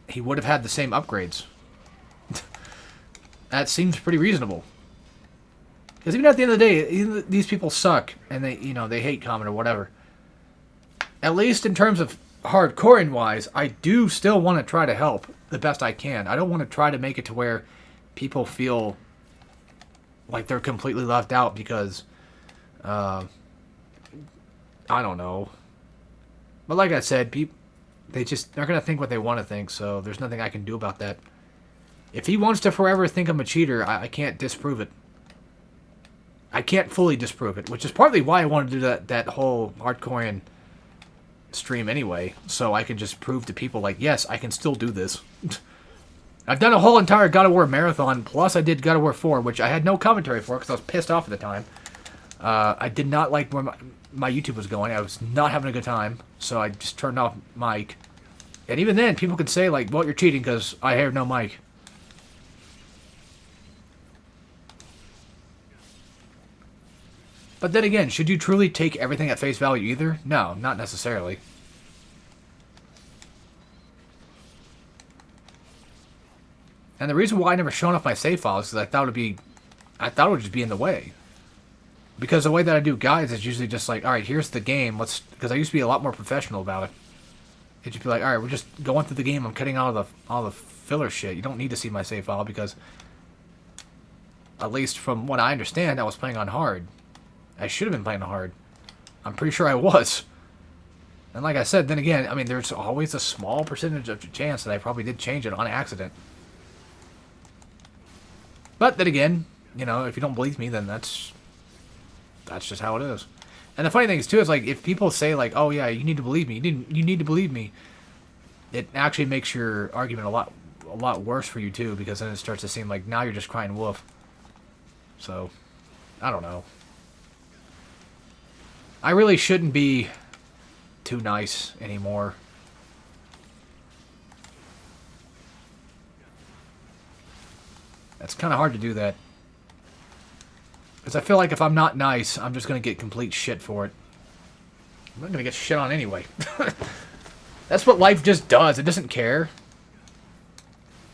he would have had the same upgrades. That seems pretty reasonable. Because even at the end of the day, even these people suck, and they hate comment or whatever. At least in terms of hardcoring wise, I do still want to try to help the best I can. I don't want to try to make it to where people feel like they're completely left out because, I don't know. But like I said, they're going to think what they want to think, so there's nothing I can do about that. If he wants to forever think I'm a cheater, I can't disprove it. I can't fully disprove it, which is partly why I wanted to do that whole hardcoring stream anyway, so I can just prove to people, like, yes, I can still do this. I've done a whole entire God of War marathon, plus I did God of War 4, which I had no commentary for because I was pissed off at the time. I did not like where my YouTube was going. I was not having a good time, so I just turned off mic. And even then, people could say, like, well, you're cheating because I heard no mic. But then again, should you truly take everything at face value either? No, not necessarily. And the reason why I never shown off my save files is I thought it would just be in the way. Because the way that I do guides is usually just like, alright, here's the game, because I used to be a lot more professional about it. It'd just be like, alright, we're just going through the game, I'm cutting out all the filler shit. You don't need to see my save file because, at least from what I understand, I was playing on hard. I should have been playing hard. I'm pretty sure I was. And like I said, then again, I mean, there's always a small percentage of chance that I probably did change it on accident. But then again, if you don't believe me, then that's just how it is. And the funny thing is, too, is like, if people say, like, oh yeah, you need to believe me, you need to believe me, it actually makes your argument a lot worse for you, too, because then it starts to seem like now you're just crying wolf. So, I don't know. I really shouldn't be too nice anymore. It's kind of hard to do that. Because I feel like if I'm not nice, I'm just going to get complete shit for it. I'm not going to get shit on anyway. That's what life just does. It doesn't care.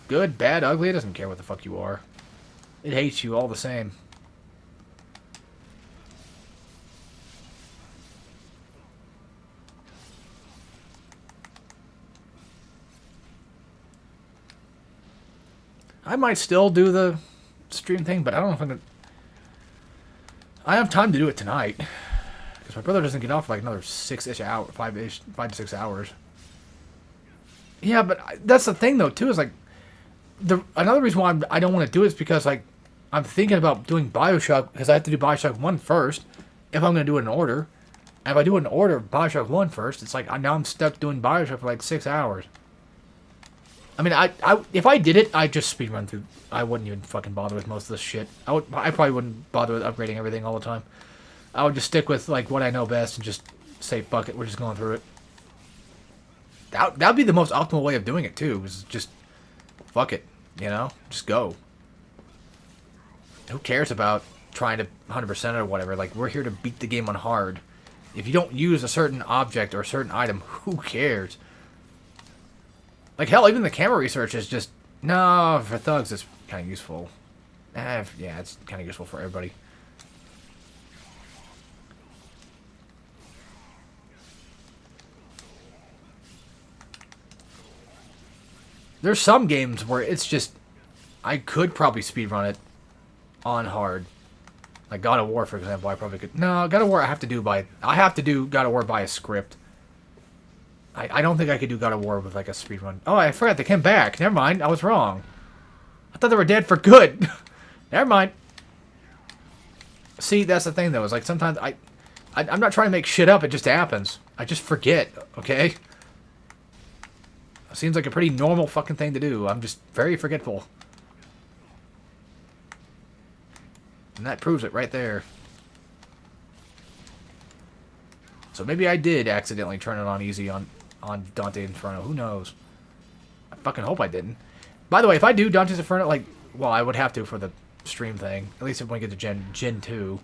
Good, bad, ugly, it doesn't care what the fuck you are. It hates you all the same. I might still do the stream thing, but I don't know if I'm gonna... I have time to do it tonight. Because my brother doesn't get off for like another 6-ish hours, 5 to 6 hours. Yeah, but that's the thing though, too, is like... Another reason why I don't want to do it is because, like, I'm thinking about doing Bioshock, because I have to do Bioshock 1 first, if I'm going to do it in order. And if I do it in order, Bioshock 1 first, it's like, now I'm stuck doing Bioshock for like 6 hours. I mean, if I did it, I'd just speedrun through. I wouldn't even fucking bother with most of this shit. I probably wouldn't bother with upgrading everything all the time. I would just stick with, like, what I know best and just say, fuck it, we're just going through it. That'd be the most optimal way of doing it, too, is just, fuck it, just go. Who cares about trying to 100% or whatever? Like, we're here to beat the game on hard. If you don't use a certain object or a certain item, who cares? Like, hell, even the camera research is just... No, for thugs, it's kind of useful. Yeah, it's kind of useful for everybody. There's some games where it's just... I could probably speedrun it on hard. Like God of War, for example, I probably could... No, God of War I have to do God of War by a script. I don't think I could do God of War with, like, a speedrun. Oh, I forgot they came back. Never mind. I was wrong. I thought they were dead for good. Never mind. See, that's the thing, though. Is like, sometimes I'm not trying to make shit up. It just happens. I just forget, okay? It seems like a pretty normal fucking thing to do. I'm just very forgetful. And that proves it right there. So maybe I did accidentally turn it on easy on on Dante Inferno. Who knows? I fucking hope I didn't. By the way, if I do Dante's Inferno, like, well, I would have to for the stream thing. At least if we get to Gen 2.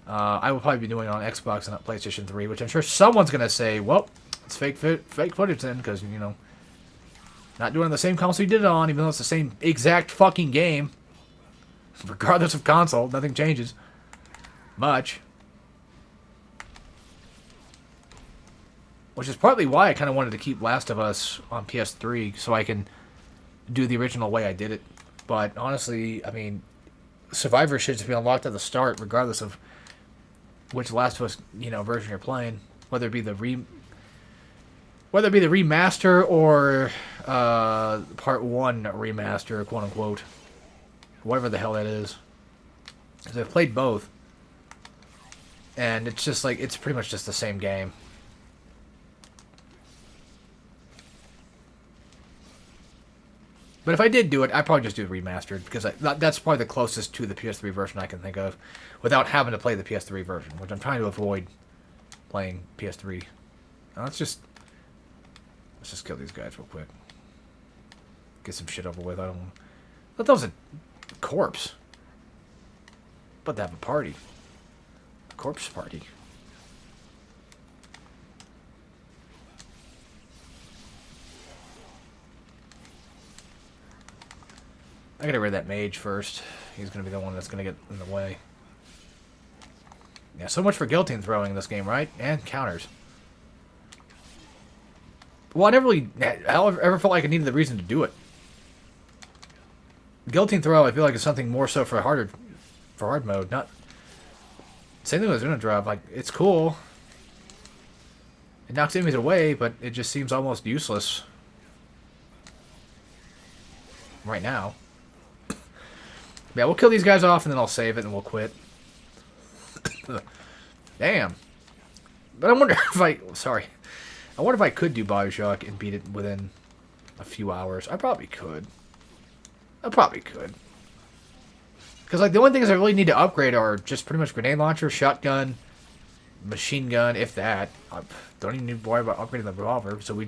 I will probably be doing it on Xbox and not PlayStation 3, which I'm sure someone's going to say, well, it's fake footage then, because, you know, not doing it on the same console you did it on, even though it's the same exact fucking game. Regardless of console, nothing changes much. Which is partly why I kind of wanted to keep Last of Us on PS3, so I can do the original way I did it. But honestly, I mean, Survivor should be unlocked at the start, regardless of which Last of Us, you know, version you're playing, whether it be the remaster or Part 1 remaster, quote unquote, whatever the hell that is. Because I've played both, and it's just like it's pretty much just the same game. But if I did do it, I'd probably just do it remastered, because that's probably the closest to the PS3 version I can think of, without having to play the PS3 version, which I'm trying to avoid playing PS3. Now, let's just kill these guys real quick. Get some shit over with. I thought that was a corpse. But they have a party. A corpse party. I gotta rid of that mage first. He's gonna be the one that's gonna get in the way. Yeah, so much for guillotine throwing in this game, right? And counters. Well, I never really ever felt like I needed the reason to do it. Guillotine throw, I feel like, is something more so for hard mode. Not same thing with Zuna drop. Like, it's cool. It knocks enemies away, but it just seems almost useless right now. Yeah, we'll kill these guys off, and then I'll save it, and we'll quit. Damn. But I wonder if I wonder if I could do Bioshock and beat it within a few hours. I probably could. Because, like, the only things I really need to upgrade are just pretty much grenade launcher, shotgun, machine gun, if that. I don't even need to worry about upgrading the revolver. So we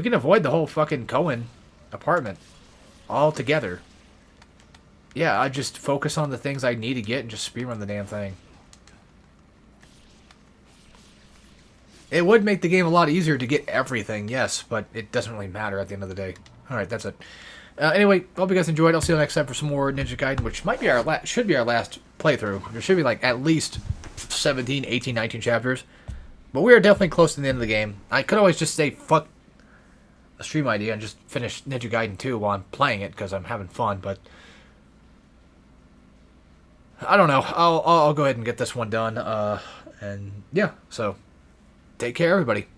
can avoid the whole fucking Cohen apartment altogether. Yeah, I just focus on the things I need to get and just speedrun the damn thing. It would make the game a lot easier to get everything, yes, but it doesn't really matter at the end of the day. Alright, that's it. Anyway, hope you guys enjoyed. I'll see you next time for some more Ninja Gaiden, which might be should be our last playthrough. There should be like at least 17, 18, 19 chapters. But we are definitely close to the end of the game. I could always just say fuck a stream idea and just finish Ninja Gaiden 2 while I'm playing it because I'm having fun, but I don't know. I'll go ahead and get this one done. And yeah, so take care, everybody.